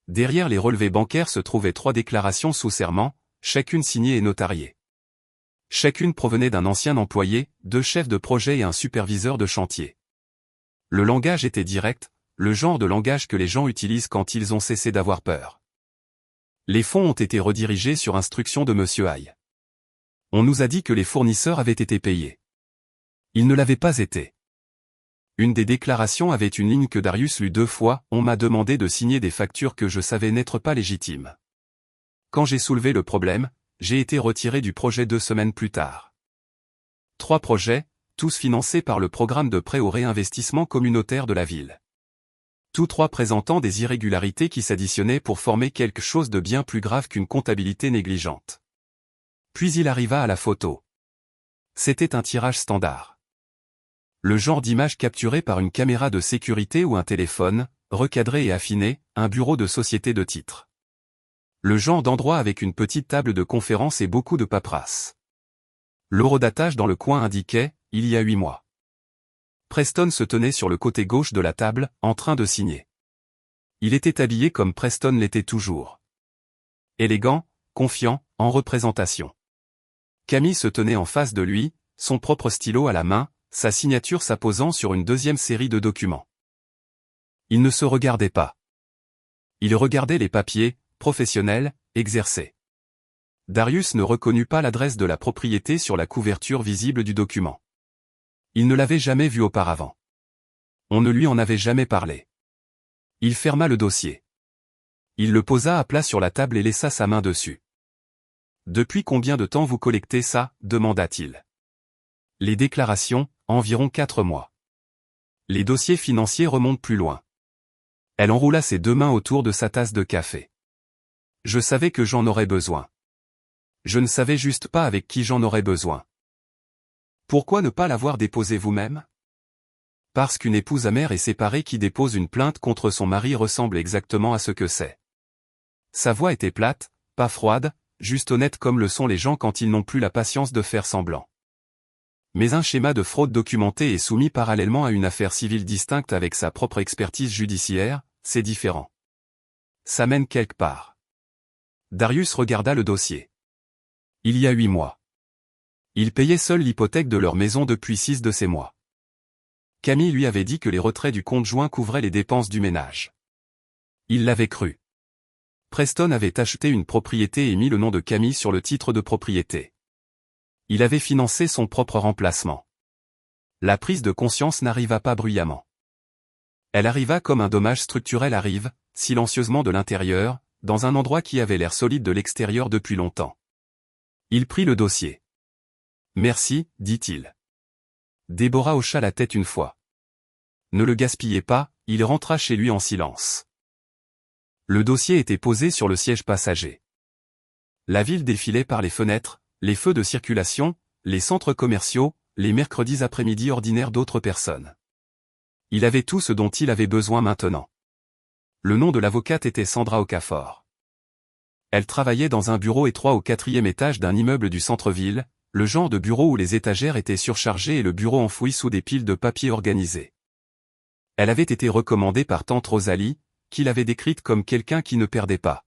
Derrière les relevés bancaires se trouvaient 3 déclarations sous serment, chacune signée et notariée. Chacune provenait d'un ancien employé, 2 chefs de projet et un superviseur de chantier. Le langage était direct, le genre de langage que les gens utilisent quand ils ont cessé d'avoir peur. Les fonds ont été redirigés sur instruction de Monsieur Hay. On nous a dit que les fournisseurs avaient été payés. Ils ne l'avaient pas été. Une des déclarations avait une ligne que Darius lut 2 fois, on m'a demandé de signer des factures que je savais n'être pas légitimes. Quand j'ai soulevé le problème, j'ai été retiré du projet 2 semaines plus tard. 3 projets, tous financés par le programme de prêt au réinvestissement communautaire de la ville. Tous 3 présentant des irrégularités qui s'additionnaient pour former quelque chose de bien plus grave qu'une comptabilité négligente. Puis il arriva à la photo. C'était un tirage standard. Le genre d'image capturée par une caméra de sécurité ou un téléphone, recadré et affiné, un bureau de société de titres. Le genre d'endroit avec une petite table de conférence et beaucoup de paperasse. L'horodatage dans le coin indiquait, il y a 8 mois. Preston se tenait sur le côté gauche de la table, en train de signer. Il était habillé comme Preston l'était toujours. Élégant, confiant, en représentation. Camille se tenait en face de lui, son propre stylo à la main, sa signature s'apposant sur une 2e série de documents. Il ne se regardait pas. Il regardait les papiers, professionnels, exercés. Darius ne reconnut pas l'adresse de la propriété sur la couverture visible du document. Il ne l'avait jamais vu auparavant. On ne lui en avait jamais parlé. Il ferma le dossier. Il le posa à plat sur la table et laissa sa main dessus. « Depuis combien de temps vous collectez ça » demanda-t-il. Les déclarations, environ 4 mois. Les dossiers financiers remontent plus loin. Elle enroula ses 2 mains autour de sa tasse de café. Je savais que j'en aurais besoin. Je ne savais juste pas avec qui j'en aurais besoin. Pourquoi ne pas l'avoir déposé vous-même? Parce qu'une épouse amère et séparée qui dépose une plainte contre son mari ressemble exactement à ce que c'est. Sa voix était plate, pas froide, juste honnête comme le sont les gens quand ils n'ont plus la patience de faire semblant. Mais un schéma de fraude documenté et soumis parallèlement à une affaire civile distincte avec sa propre expertise judiciaire, c'est différent. Ça mène quelque part. Darius regarda le dossier. Il y a 8 mois. Il payait seul l'hypothèque de leur maison depuis 6 de ces mois. Camille lui avait dit que les retraits du compte joint couvraient les dépenses du ménage. Il l'avait cru. Preston avait acheté une propriété et mis le nom de Camille sur le titre de propriété. Il avait financé son propre remplacement. La prise de conscience n'arriva pas bruyamment. Elle arriva comme un dommage structurel arrive, silencieusement de l'intérieur, dans un endroit qui avait l'air solide de l'extérieur depuis longtemps. Il prit le dossier. Merci, dit-il. Déborah hocha la tête une fois. Ne le gaspillez pas, il rentra chez lui en silence. Le dossier était posé sur le siège passager. La ville défilait par les fenêtres, les feux de circulation, les centres commerciaux, les mercredis après-midi ordinaires d'autres personnes. Il avait tout ce dont il avait besoin maintenant. Le nom de l'avocate était Sandra Okafor. Elle travaillait dans un bureau étroit au 4e étage d'un immeuble du centre-ville, le genre de bureau où les étagères étaient surchargées et le bureau enfoui sous des piles de papier organisées. Elle avait été recommandée par tante Rosalie, qui l'avait décrite comme quelqu'un qui ne perdait pas.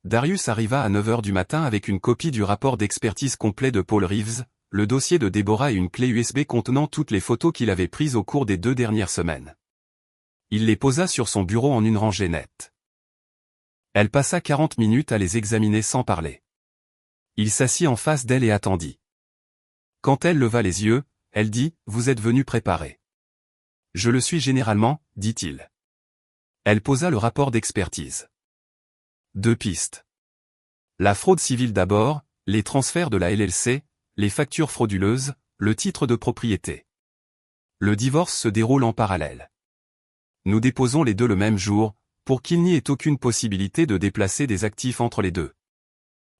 Darius arriva à 9 h du matin avec une copie du rapport d'expertise complet de Paul Reeves, le dossier de Déborah et une clé USB contenant toutes les photos qu'il avait prises au cours des 2 dernières semaines. Il les posa sur son bureau en une rangée nette. Elle passa 40 minutes à les examiner sans parler. Il s'assit en face d'elle et attendit. Quand elle leva les yeux, elle dit « Vous êtes venu préparer. »« Je le suis généralement, dit-il. » Elle posa le rapport d'expertise. 2 pistes. La fraude civile d'abord, les transferts de la LLC, les factures frauduleuses, le titre de propriété. Le divorce se déroule en parallèle. Nous déposons les deux le même jour, pour qu'il n'y ait aucune possibilité de déplacer des actifs entre les deux.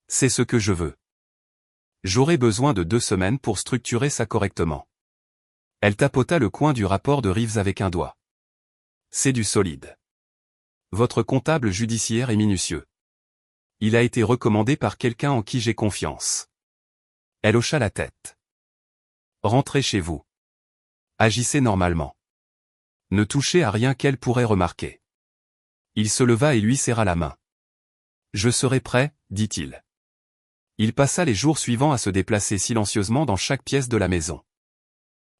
C'est ce que je veux. J'aurai besoin de 2 semaines pour structurer ça correctement. Elle tapota le coin du rapport de Reeves avec un doigt. C'est du solide. Votre comptable judiciaire est minutieux. Il a été recommandé par quelqu'un en qui j'ai confiance. Elle hocha la tête. Rentrez chez vous. Agissez normalement. Ne touchez à rien qu'elle pourrait remarquer. Il se leva et lui serra la main. Je serai prêt, dit-il. Il passa les jours suivants à se déplacer silencieusement dans chaque pièce de la maison.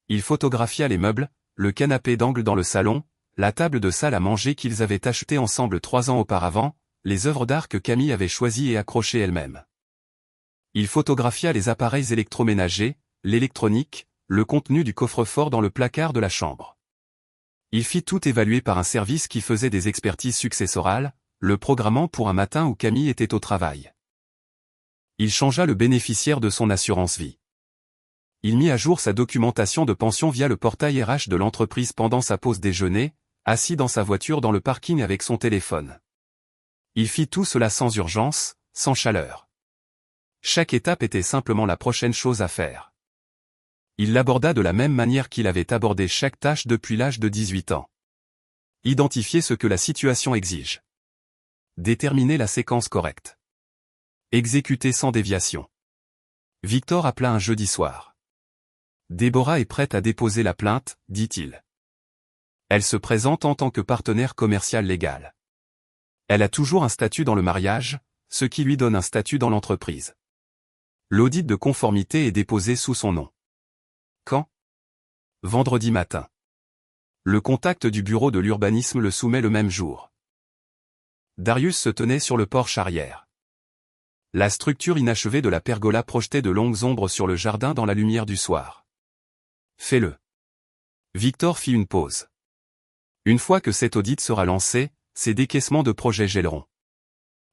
Il photographia les meubles, le canapé d'angle dans le salon, la table de salle à manger qu'ils avaient achetée ensemble 3 ans auparavant, les œuvres d'art que Camille avait choisies et accrochées elle-même. Il photographia les appareils électroménagers, l'électronique, le contenu du coffre-fort dans le placard de la chambre. Il fit tout évaluer par un service qui faisait des expertises successorales, le programmant pour un matin où Camille était au travail. Il changea le bénéficiaire de son assurance vie. Il mit à jour sa documentation de pension via le portail RH de l'entreprise pendant sa pause déjeuner, assis dans sa voiture dans le parking avec son téléphone. Il fit tout cela sans urgence, sans chaleur. Chaque étape était simplement la prochaine chose à faire. Il l'aborda de la même manière qu'il avait abordé chaque tâche depuis l'âge de 18 ans. Identifier ce que la situation exige. Déterminer la séquence correcte. Exécuter sans déviation. Victor appela un jeudi soir. Déborah est prête à déposer la plainte, dit-il. Elle se présente en tant que partenaire commercial légal. Elle a toujours un statut dans le mariage, ce qui lui donne un statut dans l'entreprise. L'audit de conformité est déposé sous son nom. Quand? Vendredi matin. Le contact du bureau de l'urbanisme le soumet le même jour. Darius se tenait sur le porche arrière. La structure inachevée de la pergola projetait de longues ombres sur le jardin dans la lumière du soir. Fais-le. Victor fit une pause. Une fois que cet audit sera lancé, ces décaissements de projets gèleront.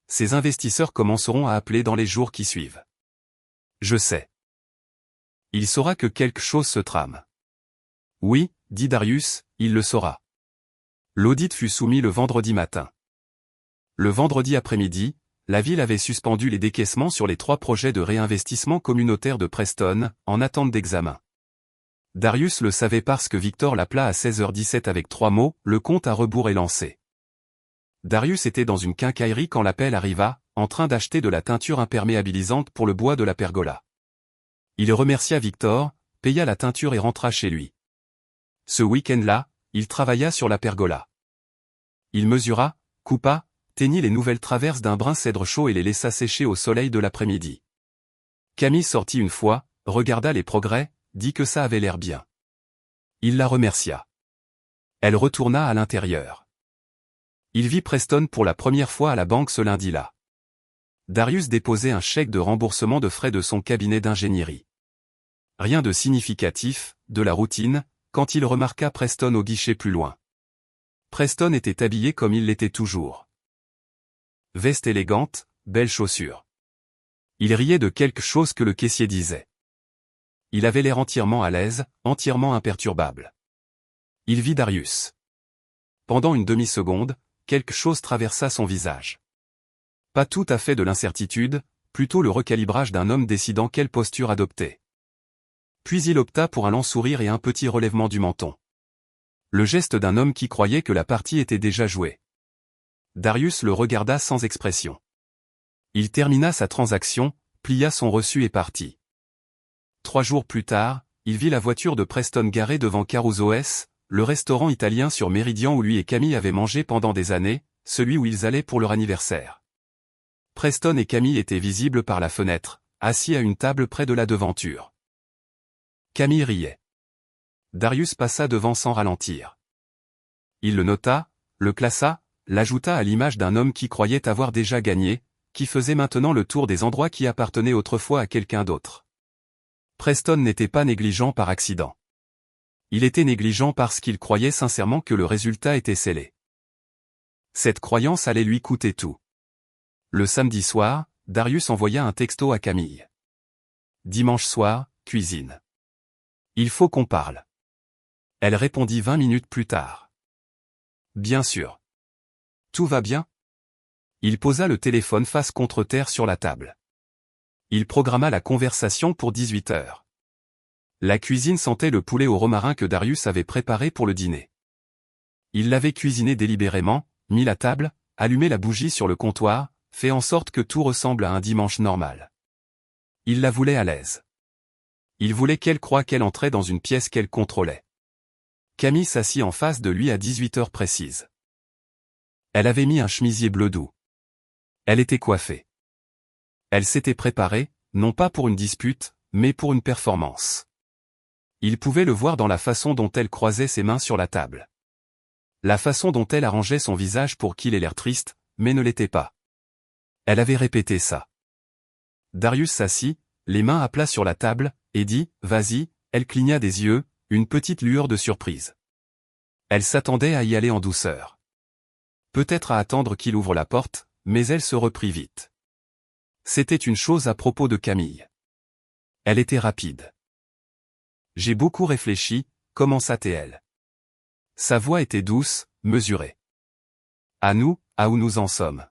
Ces investisseurs commenceront à appeler dans les jours qui suivent. Je sais. Il saura que quelque chose se trame. Oui, dit Darius, il le saura. L'audit fut soumis le vendredi matin. Le vendredi après-midi, la ville avait suspendu les décaissements sur les 3 projets de réinvestissement communautaire de Preston, en attente d'examen. Darius le savait parce que Victor l'appela à 16h17 avec 3 mots, le compte à rebours est lancé. Darius était dans une quincaillerie quand l'appel arriva, en train d'acheter de la teinture imperméabilisante pour le bois de la pergola. Il remercia Victor, paya la teinture et rentra chez lui. Ce week-end-là, il travailla sur la pergola. Il mesura, coupa, teignit les nouvelles traverses d'un brun cèdre chaud et les laissa sécher au soleil de l'après-midi. Camille sortit une fois, regarda les progrès, dit que ça avait l'air bien. Il la remercia. Elle retourna à l'intérieur. Il vit Preston pour la première fois à la banque ce lundi-là. Darius déposait un chèque de remboursement de frais de son cabinet d'ingénierie. Rien de significatif, de la routine, quand il remarqua Preston au guichet plus loin. Preston était habillé comme il l'était toujours. Veste élégante, belles chaussures. Il riait de quelque chose que le caissier disait. Il avait l'air entièrement à l'aise, entièrement imperturbable. Il vit Darius. Pendant une demi-seconde, quelque chose traversa son visage. Pas tout à fait de l'incertitude, plutôt le recalibrage d'un homme décidant quelle posture adopter. Puis il opta pour un lent sourire et un petit relèvement du menton. Le geste d'un homme qui croyait que la partie était déjà jouée. Darius le regarda sans expression. Il termina sa transaction, plia son reçu et partit. 3 jours plus tard, il vit la voiture de Preston garée devant Caruso's, le restaurant italien sur Méridian où lui et Camille avaient mangé pendant des années, celui où ils allaient pour leur anniversaire. Preston et Camille étaient visibles par la fenêtre, assis à une table près de la devanture. Camille riait. Darius passa devant sans ralentir. Il le nota, le classa, l'ajouta à l'image d'un homme qui croyait avoir déjà gagné, qui faisait maintenant le tour des endroits qui appartenaient autrefois à quelqu'un d'autre. Preston n'était pas négligent par accident. Il était négligent parce qu'il croyait sincèrement que le résultat était scellé. Cette croyance allait lui coûter tout. Le samedi soir, Darius envoya un texto à Camille. Dimanche soir, cuisine. Il faut qu'on parle. Elle répondit 20 minutes plus tard. Bien sûr. Tout va bien? Il posa le téléphone face contre terre sur la table. Il programma la conversation pour 18 heures. La cuisine sentait le poulet au romarin que Darius avait préparé pour le dîner. Il l'avait cuisiné délibérément, mis la table, allumé la bougie sur le comptoir, fait en sorte que tout ressemble à un dimanche normal. Il la voulait à l'aise. Il voulait qu'elle croie qu'elle entrait dans une pièce qu'elle contrôlait. Camille s'assit en face de lui à 18 heures précises. Elle avait mis un chemisier bleu doux. Elle était coiffée. Elle s'était préparée, non pas pour une dispute, mais pour une performance. Il pouvait le voir dans la façon dont elle croisait ses mains sur la table. La façon dont elle arrangeait son visage pour qu'il ait l'air triste, mais ne l'était pas. Elle avait répété ça. Darius s'assit, les mains à plat sur la table, et dit « Vas-y », elle cligna des yeux, une petite lueur de surprise. Elle s'attendait à y aller en douceur. Peut-être à attendre qu'il ouvre la porte, mais elle se reprit vite. C'était une chose à propos de Camille. Elle était rapide. « J'ai beaucoup réfléchi », commença-t-elle. Sa voix était douce, mesurée. « À nous, à où nous en sommes.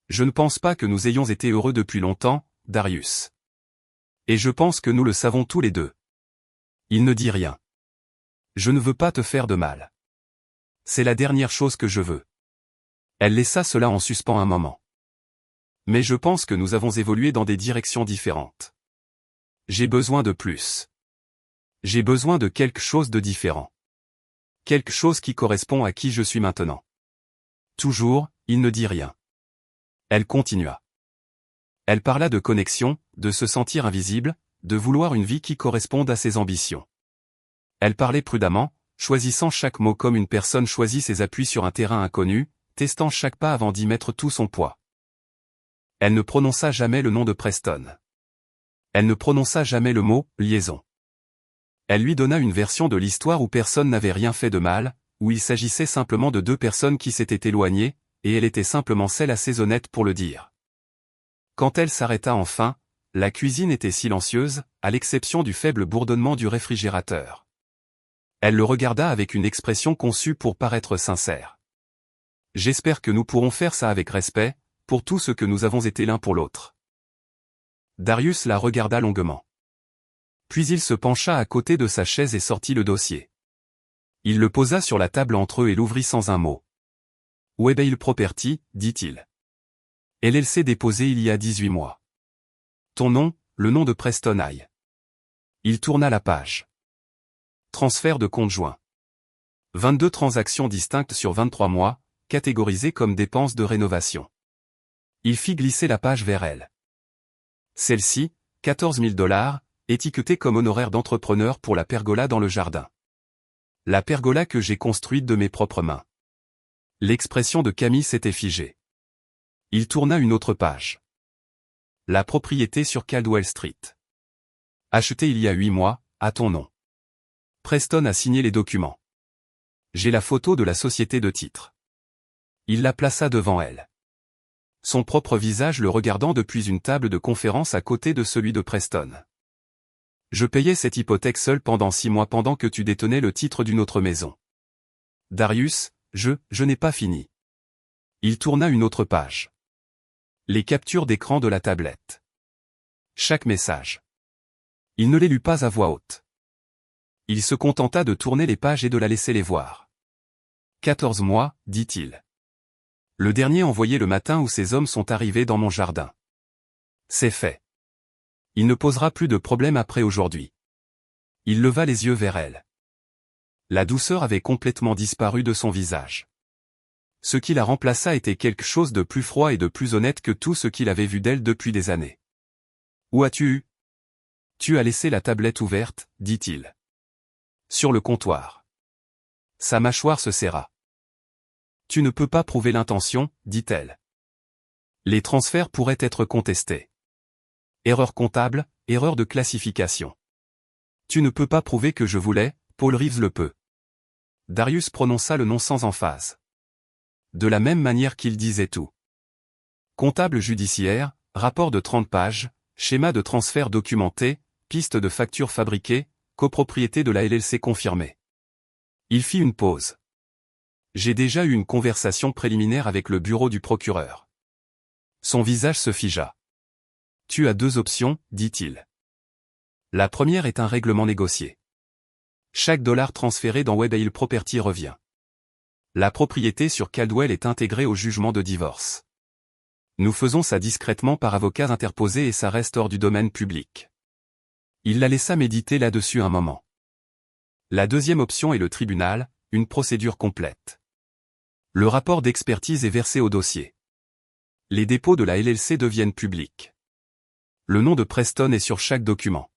Je ne pense pas que nous ayons été heureux depuis longtemps, Darius. Et je pense que nous le savons tous les deux. » Il ne dit rien. « Je ne veux pas te faire de mal. C'est la dernière chose que je veux. » Elle laissa cela en suspens un moment. « Mais je pense que nous avons évolué dans des directions différentes. J'ai besoin de plus. J'ai besoin de quelque chose de différent. Quelque chose qui correspond à qui je suis maintenant. » Toujours, il ne dit rien. Elle continua. Elle parla de connexion, de se sentir invisible, de vouloir une vie qui corresponde à ses ambitions. Elle parlait prudemment, choisissant chaque mot comme une personne choisit ses appuis sur un terrain inconnu, testant chaque pas avant d'y mettre tout son poids. Elle ne prononça jamais le nom de Preston. Elle ne prononça jamais le mot « liaison ». Elle lui donna une version de l'histoire où personne n'avait rien fait de mal, où il s'agissait simplement de deux personnes qui s'étaient éloignées, et elle était simplement celle assez honnête pour le dire. Quand elle s'arrêta enfin, la cuisine était silencieuse, à l'exception du faible bourdonnement du réfrigérateur. Elle le regarda avec une expression conçue pour paraître sincère. « J'espère que nous pourrons faire ça avec respect, pour tout ce que nous avons été l'un pour l'autre. » Darius la regarda longuement. Puis il se pencha à côté de sa chaise et sortit le dossier. Il le posa sur la table entre eux et l'ouvrit sans un mot. « Webail Property », dit-il. « LLC déposé il y a 18 mois. Ton nom, le nom de Preston High. » Il tourna la page. Transfert de compte joint. 22 transactions distinctes sur 23 mois, catégorisées comme dépenses de rénovation. Il fit glisser la page vers elle. Celle-ci, 14 000 $, étiquetée comme honoraire d'entrepreneur pour la pergola dans le jardin. La pergola que j'ai construite de mes propres mains. L'expression de Camille s'était figée. Il tourna une autre page. La propriété sur Caldwell Street. Achetée il y a 8 mois, à ton nom. Preston a signé les documents. J'ai la photo de la société de titre. Il la plaça devant elle. Son propre visage le regardant depuis une table de conférence à côté de celui de Preston. Je payais cette hypothèque seul pendant 6 mois pendant que tu détenais le titre d'une autre maison. Darius, je n'ai pas fini. Il tourna une autre page. Les captures d'écran de la tablette. Chaque message. Il ne les lut pas à voix haute. Il se contenta de tourner les pages et de la laisser les voir. 14 mois, dit-il. Le dernier envoyé le matin où ces hommes sont arrivés dans mon jardin. C'est fait. Il ne posera plus de problème après aujourd'hui. Il leva les yeux vers elle. La douceur avait complètement disparu de son visage. Ce qui la remplaça était quelque chose de plus froid et de plus honnête que tout ce qu'il avait vu d'elle depuis des années. Où as-tu eu? Tu as laissé la tablette ouverte, dit-il. Sur le comptoir. Sa mâchoire se serra. Tu ne peux pas prouver l'intention, dit-elle. Les transferts pourraient être contestés. Erreur comptable, erreur de classification. Tu ne peux pas prouver que je voulais, Paul Reeves le peut. Darius prononça le nom sans emphase. De la même manière qu'il disait tout. Comptable judiciaire, rapport de 30 pages, schéma de transfert documenté, piste de facture fabriquée, copropriété de la LLC confirmée. Il fit une pause. J'ai déjà eu une conversation préliminaire avec le bureau du procureur. Son visage se figea. Tu as deux options, dit-il. La première est un règlement négocié. Chaque dollar transféré dans WebAil Property revient. La propriété sur Caldwell est intégrée au jugement de divorce. Nous faisons ça discrètement par avocats interposés et ça reste hors du domaine public. Il la laissa méditer là-dessus un moment. La deuxième option est le tribunal, une procédure complète. Le rapport d'expertise est versé au dossier. Les dépôts de la LLC deviennent publics. Le nom de Preston est sur chaque document.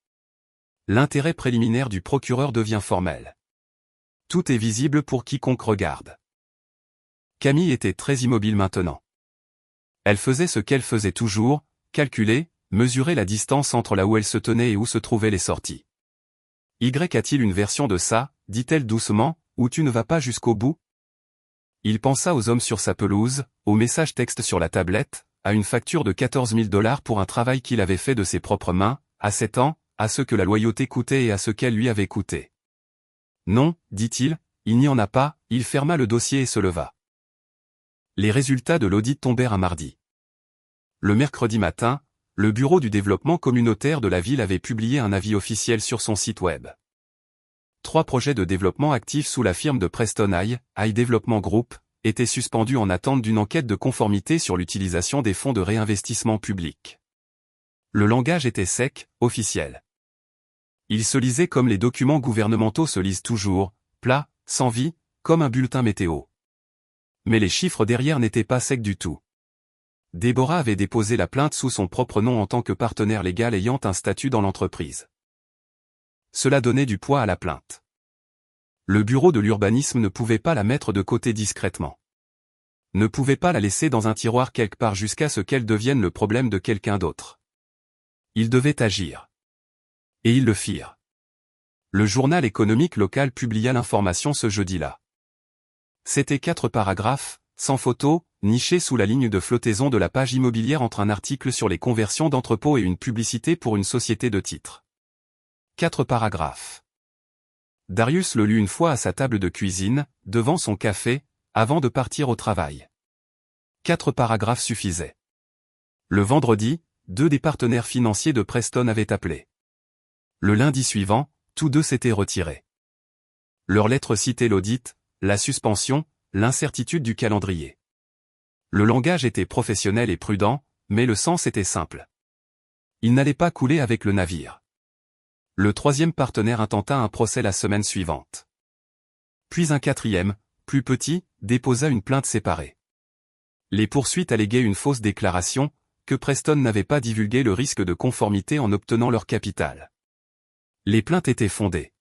L'intérêt préliminaire du procureur devient formel. Tout est visible pour quiconque regarde. Camille était très immobile maintenant. Elle faisait ce qu'elle faisait toujours, calculer, mesurer la distance entre là où elle se tenait et où se trouvaient les sorties. Y a-t-il une version de ça, dit-elle doucement, où tu ne vas pas jusqu'au bout? Il pensa aux hommes sur sa pelouse, aux messages textes sur la tablette, à une facture de 14 000 $ pour un travail qu'il avait fait de ses propres mains, à 7 ans, à ce que la loyauté coûtait et à ce qu'elle lui avait coûté. Non, dit-il, il n'y en a pas, il ferma le dossier et se leva. Les résultats de l'audit tombèrent un mardi. Le mercredi matin, le bureau du développement communautaire de la ville avait publié un avis officiel sur son site web. 3 projets de développement actifs sous la firme de Preston High Development Group, étaient suspendus en attente d'une enquête de conformité sur l'utilisation des fonds de réinvestissement public. Le langage était sec, officiel. Il se lisait comme les documents gouvernementaux se lisent toujours, plat, sans vie, comme un bulletin météo. Mais les chiffres derrière n'étaient pas secs du tout. Déborah avait déposé la plainte sous son propre nom en tant que partenaire légal ayant un statut dans l'entreprise. Cela donnait du poids à la plainte. Le bureau de l'urbanisme ne pouvait pas la mettre de côté discrètement. Ne pouvait pas la laisser dans un tiroir quelque part jusqu'à ce qu'elle devienne le problème de quelqu'un d'autre. Ils devaient agir. Et ils le firent. Le journal économique local publia l'information ce jeudi-là. C'était 4 paragraphes, sans photo, nichés sous la ligne de flottaison de la page immobilière entre un article sur les conversions d'entrepôts et une publicité pour une société de titres. 4 paragraphes. Darius le lut une fois à sa table de cuisine, devant son café, avant de partir au travail. 4 paragraphes suffisaient. Le vendredi, 2 des partenaires financiers de Preston avaient appelé. Le lundi suivant, tous 2 s'étaient retirés. Leurs lettres citaient l'audit, la suspension, l'incertitude du calendrier. Le langage était professionnel et prudent, mais le sens était simple. Il n'allait pas couler avec le navire. Le 3e partenaire intenta un procès la semaine suivante. Puis un 4e, plus petit, déposa une plainte séparée. Les poursuites alléguaient une fausse déclaration, que Preston n'avait pas divulgué le risque de conformité en obtenant leur capital. Les plaintes étaient fondées.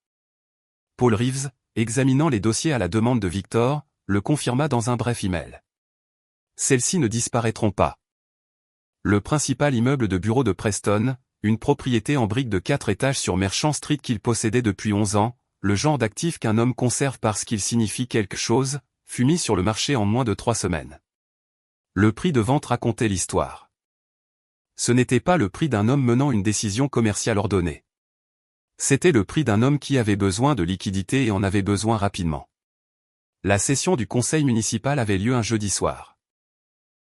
Paul Reeves, examinant les dossiers à la demande de Victor, le confirma dans un bref email. Celles-ci ne disparaîtront pas. Le principal immeuble de bureau de Preston, une propriété en briques de 4 étages sur Merchant Street qu'il possédait depuis 11 ans, le genre d'actif qu'un homme conserve parce qu'il signifie quelque chose, fut mis sur le marché en moins de 3 semaines. Le prix de vente racontait l'histoire. Ce n'était pas le prix d'un homme menant une décision commerciale ordonnée. C'était le prix d'un homme qui avait besoin de liquidités et en avait besoin rapidement. La session du conseil municipal avait lieu un jeudi soir.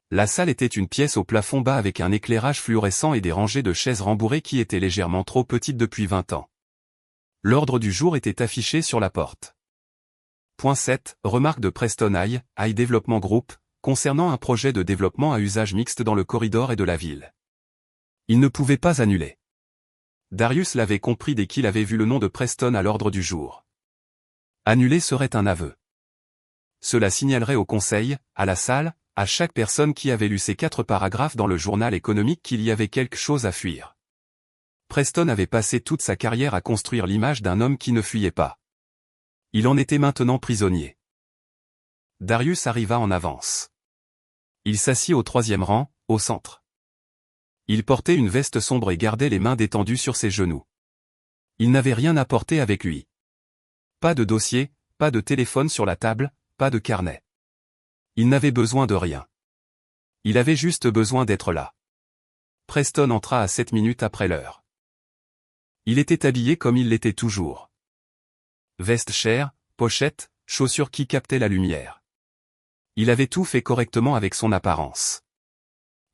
La salle était une pièce au plafond bas avec un éclairage fluorescent et des rangées de chaises rembourrées qui étaient légèrement trop petites depuis 20 ans. L'ordre du jour était affiché sur la porte. Point 7. Remarque de Preston High Development Group, concernant un projet de développement à usage mixte dans le corridor et de la ville. Il ne pouvait pas annuler. Darius l'avait compris dès qu'il avait vu le nom de Preston à l'ordre du jour. Annuler serait un aveu. Cela signalerait au conseil, à la salle, à chaque personne qui avait lu ces 4 paragraphes dans le journal économique qu'il y avait quelque chose à fuir. Preston avait passé toute sa carrière à construire l'image d'un homme qui ne fuyait pas. Il en était maintenant prisonnier. Darius arriva en avance. Il s'assit au 3e rang, au centre. Il portait une veste sombre et gardait les mains détendues sur ses genoux. Il n'avait rien à porter avec lui. Pas de dossier, pas de téléphone sur la table, pas de carnet. Il n'avait besoin de rien. Il avait juste besoin d'être là. Preston entra à 7 minutes après l'heure. Il était habillé comme il l'était toujours. Veste chère, pochette, chaussures qui captaient la lumière. Il avait tout fait correctement avec son apparence.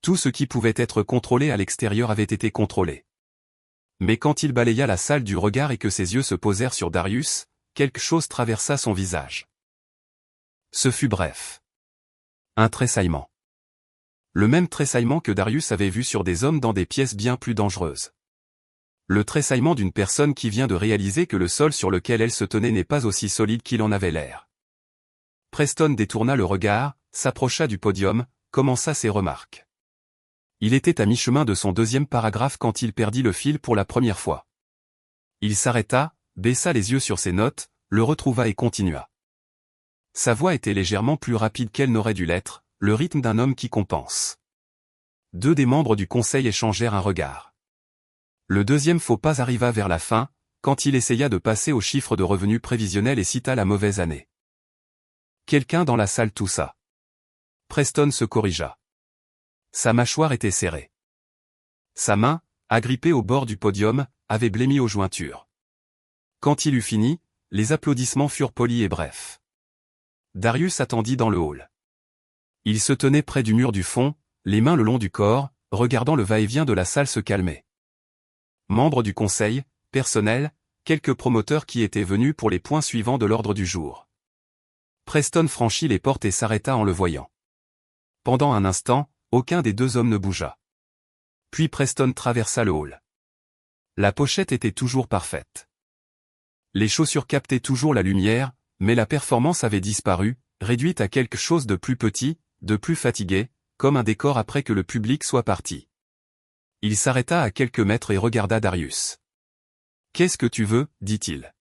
Tout ce qui pouvait être contrôlé à l'extérieur avait été contrôlé. Mais quand il balaya la salle du regard et que ses yeux se posèrent sur Darius, quelque chose traversa son visage. Ce fut bref. Un tressaillement. Le même tressaillement que Darius avait vu sur des hommes dans des pièces bien plus dangereuses. Le tressaillement d'une personne qui vient de réaliser que le sol sur lequel elle se tenait n'est pas aussi solide qu'il en avait l'air. Preston détourna le regard, s'approcha du podium, commença ses remarques. Il était à mi-chemin de son deuxième paragraphe quand il perdit le fil pour la première fois. Il s'arrêta, baissa les yeux sur ses notes, le retrouva et continua. Sa voix était légèrement plus rapide qu'elle n'aurait dû l'être, le rythme d'un homme qui compense. Deux des membres du conseil échangèrent un regard. Le deuxième faux pas arriva vers la fin, quand il essaya de passer au chiffre de revenus prévisionnels et cita la mauvaise année. Quelqu'un dans la salle toussa. Preston se corrigea. Sa mâchoire était serrée. Sa main, agrippée au bord du podium, avait blêmi aux jointures. Quand il eut fini, les applaudissements furent polis et brefs. Darius attendit dans le hall. Il se tenait près du mur du fond, les mains le long du corps, regardant le va-et-vient de la salle se calmer. Membres du conseil, personnel, quelques promoteurs qui étaient venus pour les points suivants de l'ordre du jour. Preston franchit les portes et s'arrêta en le voyant. Pendant un instant, aucun des deux hommes ne bougea. Puis Preston traversa le hall. La pochette était toujours parfaite. Les chaussures captaient toujours la lumière, mais la performance avait disparu, réduite à quelque chose de plus petit, de plus fatigué, comme un décor après que le public soit parti. Il s'arrêta à quelques mètres et regarda Darius. « Qu'est-ce que tu veux » dit-il.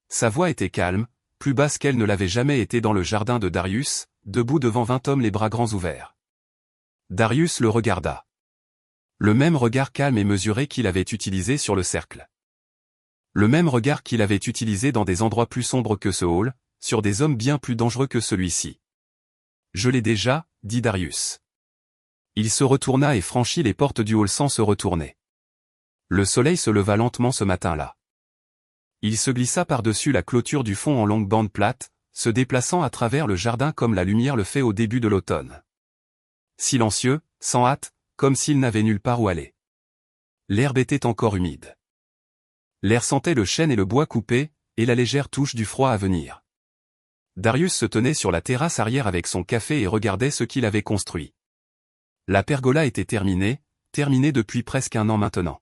Sa voix était calme, plus basse qu'elle ne l'avait jamais été dans le jardin de Darius, debout devant 20 hommes les bras grands ouverts. Darius le regarda. Le même regard calme et mesuré qu'il avait utilisé sur le cercle. Le même regard qu'il avait utilisé dans des endroits plus sombres que ce hall, sur des hommes bien plus dangereux que celui-ci. « Je l'ai déjà, » dit Darius. Il se retourna et franchit les portes du hall sans se retourner. Le soleil se leva lentement ce matin-là. Il se glissa par-dessus la clôture du fond en longue bande plate, se déplaçant à travers le jardin comme la lumière le fait au début de l'automne. Silencieux, sans hâte, comme s'il n'avait nulle part où aller. L'herbe était encore humide. L'air sentait le chêne et le bois coupés, et la légère touche du froid à venir. Darius se tenait sur la terrasse arrière avec son café et regardait ce qu'il avait construit. La pergola était terminée depuis presque un an maintenant.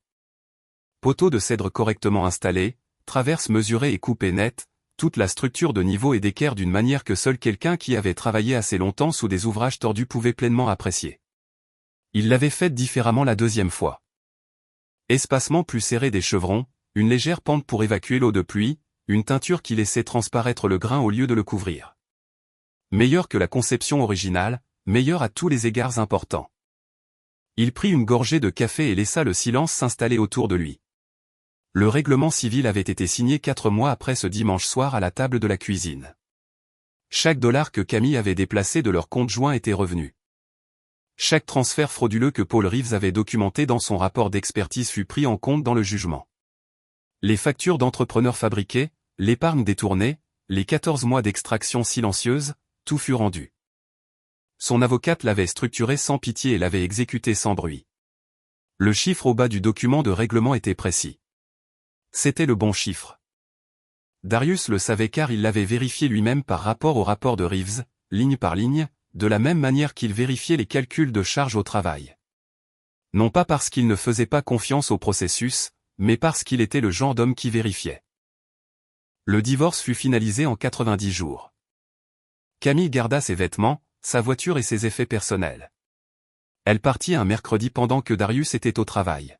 Poteaux de cèdre correctement installés, traverses mesurées et coupées nettes, toute la structure de niveau et d'équerre d'une manière que seul quelqu'un qui avait travaillé assez longtemps sous des ouvrages tordus pouvait pleinement apprécier. Il l'avait faite différemment la deuxième fois. Espacement plus serré des chevrons, une légère pente pour évacuer l'eau de pluie, une teinture qui laissait transparaître le grain au lieu de le couvrir. Meilleur que la conception originale, meilleur à tous les égards importants. Il prit une gorgée de café et laissa le silence s'installer autour de lui. Le règlement civil avait été signé 4 mois après ce dimanche soir à la table de la cuisine. Chaque dollar que Camille avait déplacé de leur compte joint était revenu. Chaque transfert frauduleux que Paul Reeves avait documenté dans son rapport d'expertise fut pris en compte dans le jugement. Les factures d'entrepreneurs fabriquées, l'épargne détournée, les 14 mois d'extraction silencieuse, tout fut rendu. Son avocate l'avait structuré sans pitié et l'avait exécuté sans bruit. Le chiffre au bas du document de règlement était précis. C'était le bon chiffre. Darius le savait car il l'avait vérifié lui-même par rapport au rapport de Reeves, ligne par ligne, de la même manière qu'il vérifiait les calculs de charges au travail. Non pas parce qu'il ne faisait pas confiance au processus, mais parce qu'il était le genre d'homme qui vérifiait. Le divorce fut finalisé en 90 jours. Camille garda ses vêtements, sa voiture et ses effets personnels. Elle partit un mercredi pendant que Darius était au travail.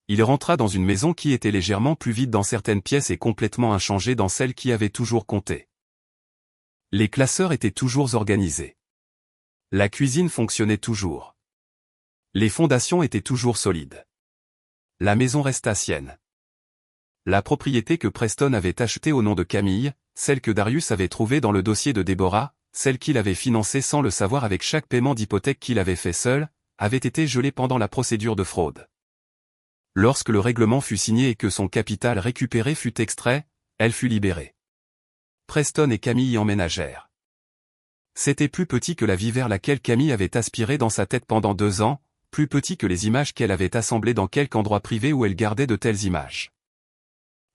Il rentra dans une maison qui était légèrement plus vide dans certaines pièces et complètement inchangée dans celles qui avaient toujours compté. Les classeurs étaient toujours organisés. La cuisine fonctionnait toujours. Les fondations étaient toujours solides. La maison resta sienne. La propriété que Preston avait achetée au nom de Camille, celle que Darius avait trouvée dans le dossier de Déborah, celle qu'il avait financée sans le savoir avec chaque paiement d'hypothèque qu'il avait fait seul, avait été gelée pendant la procédure de fraude. Lorsque le règlement fut signé et que son capital récupéré fut extrait, elle fut libérée. Preston et Camille y emménagèrent. C'était plus petit que la vie vers laquelle Camille avait aspiré dans sa tête pendant 2 ans, plus petit que les images qu'elle avait assemblées dans quelque endroit privé où elle gardait de telles images.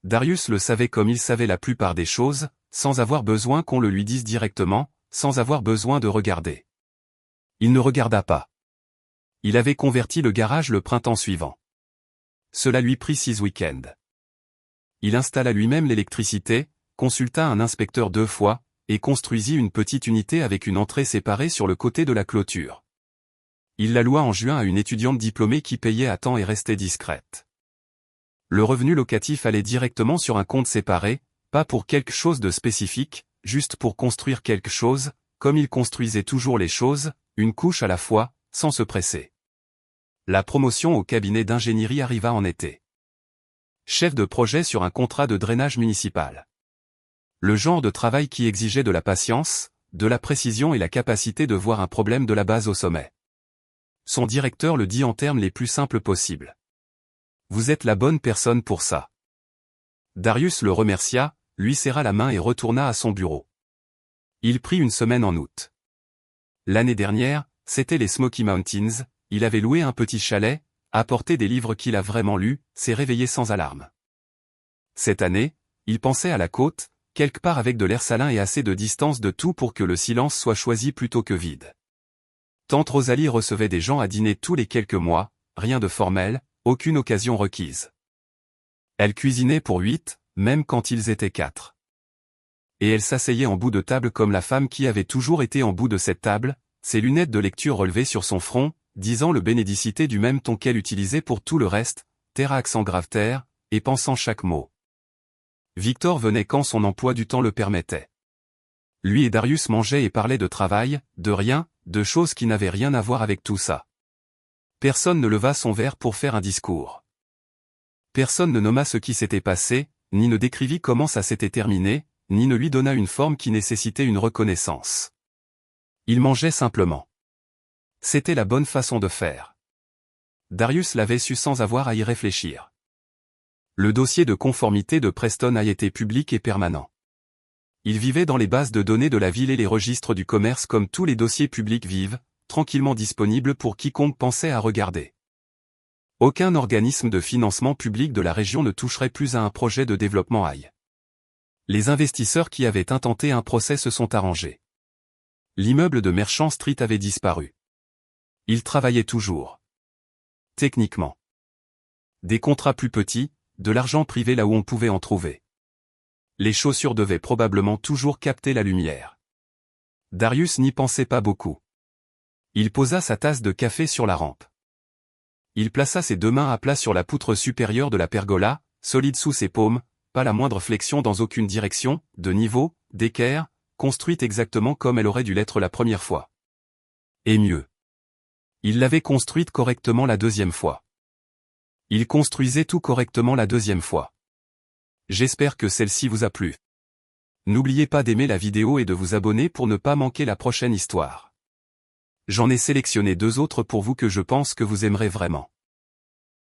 Darius le savait comme il savait la plupart des choses, sans avoir besoin qu'on le lui dise directement, sans avoir besoin de regarder. Il ne regarda pas. Il avait converti le garage le printemps suivant. Cela lui prit 6 week-ends. Il installa lui-même l'électricité, consulta un inspecteur 2 fois, et construisit une petite unité avec une entrée séparée sur le côté de la clôture. Il la loua en juin à une étudiante diplômée qui payait à temps et restait discrète. Le revenu locatif allait directement sur un compte séparé, pas pour quelque chose de spécifique, juste pour construire quelque chose, comme il construisait toujours les choses, une couche à la fois, sans se presser. La promotion au cabinet d'ingénierie arriva en été. Chef de projet sur un contrat de drainage municipal. Le genre de travail qui exigeait de la patience, de la précision et la capacité de voir un problème de la base au sommet. Son directeur le dit en termes les plus simples possibles. Vous êtes la bonne personne pour ça. Darius le remercia, lui serra la main et retourna à son bureau. Il prit une semaine en août. L'année dernière, c'était les Smoky Mountains, il avait loué un petit chalet, apporté des livres qu'il a vraiment lus, s'est réveillé sans alarme. Cette année, il pensait à la côte, quelque part avec de l'air salin et assez de distance de tout pour que le silence soit choisi plutôt que vide. Tante Rosalie recevait des gens à dîner tous les quelques mois, rien de formel, aucune occasion requise. Elle cuisinait pour 8, même quand ils étaient 4. Et elle s'asseyait en bout de table comme la femme qui avait toujours été en bout de cette table, ses lunettes de lecture relevées sur son front, disant le bénédicité du même ton qu'elle utilisait pour tout le reste, terre à accent grave terre, et pensant chaque mot. Victor venait quand son emploi du temps le permettait. Lui et Darius mangeaient et parlaient de travail, de rien, de choses qui n'avaient rien à voir avec tout ça. Personne ne leva son verre pour faire un discours. Personne ne nomma ce qui s'était passé, ni ne décrivit comment ça s'était terminé, ni ne lui donna une forme qui nécessitait une reconnaissance. Il mangeait simplement. C'était la bonne façon de faire. Darius l'avait su sans avoir à y réfléchir. Le dossier de conformité de Preston a été public et permanent. Il vivait dans les bases de données de la ville et les registres du commerce comme tous les dossiers publics vivent, tranquillement disponibles pour quiconque pensait à regarder. Aucun organisme de financement public de la région ne toucherait plus à un projet de développement AI. Les investisseurs qui avaient intenté un procès se sont arrangés. L'immeuble de Merchant Street avait disparu. Il travaillait toujours. Techniquement. Des contrats plus petits, de l'argent privé là où on pouvait en trouver. Les chaussures devaient probablement toujours capter la lumière. Darius n'y pensait pas beaucoup. Il posa sa tasse de café sur la rampe. Il plaça ses 2 mains à plat sur la poutre supérieure de la pergola, solide sous ses paumes, pas la moindre flexion dans aucune direction, de niveau, d'équerre, construite exactement comme elle aurait dû l'être la première fois. Et mieux. Il l'avait construite correctement la 2e fois. Il construisait tout correctement la 2e fois. J'espère que celle-ci vous a plu. N'oubliez pas d'aimer la vidéo et de vous abonner pour ne pas manquer la prochaine histoire. J'en ai sélectionné 2 autres pour vous que je pense que vous aimerez vraiment.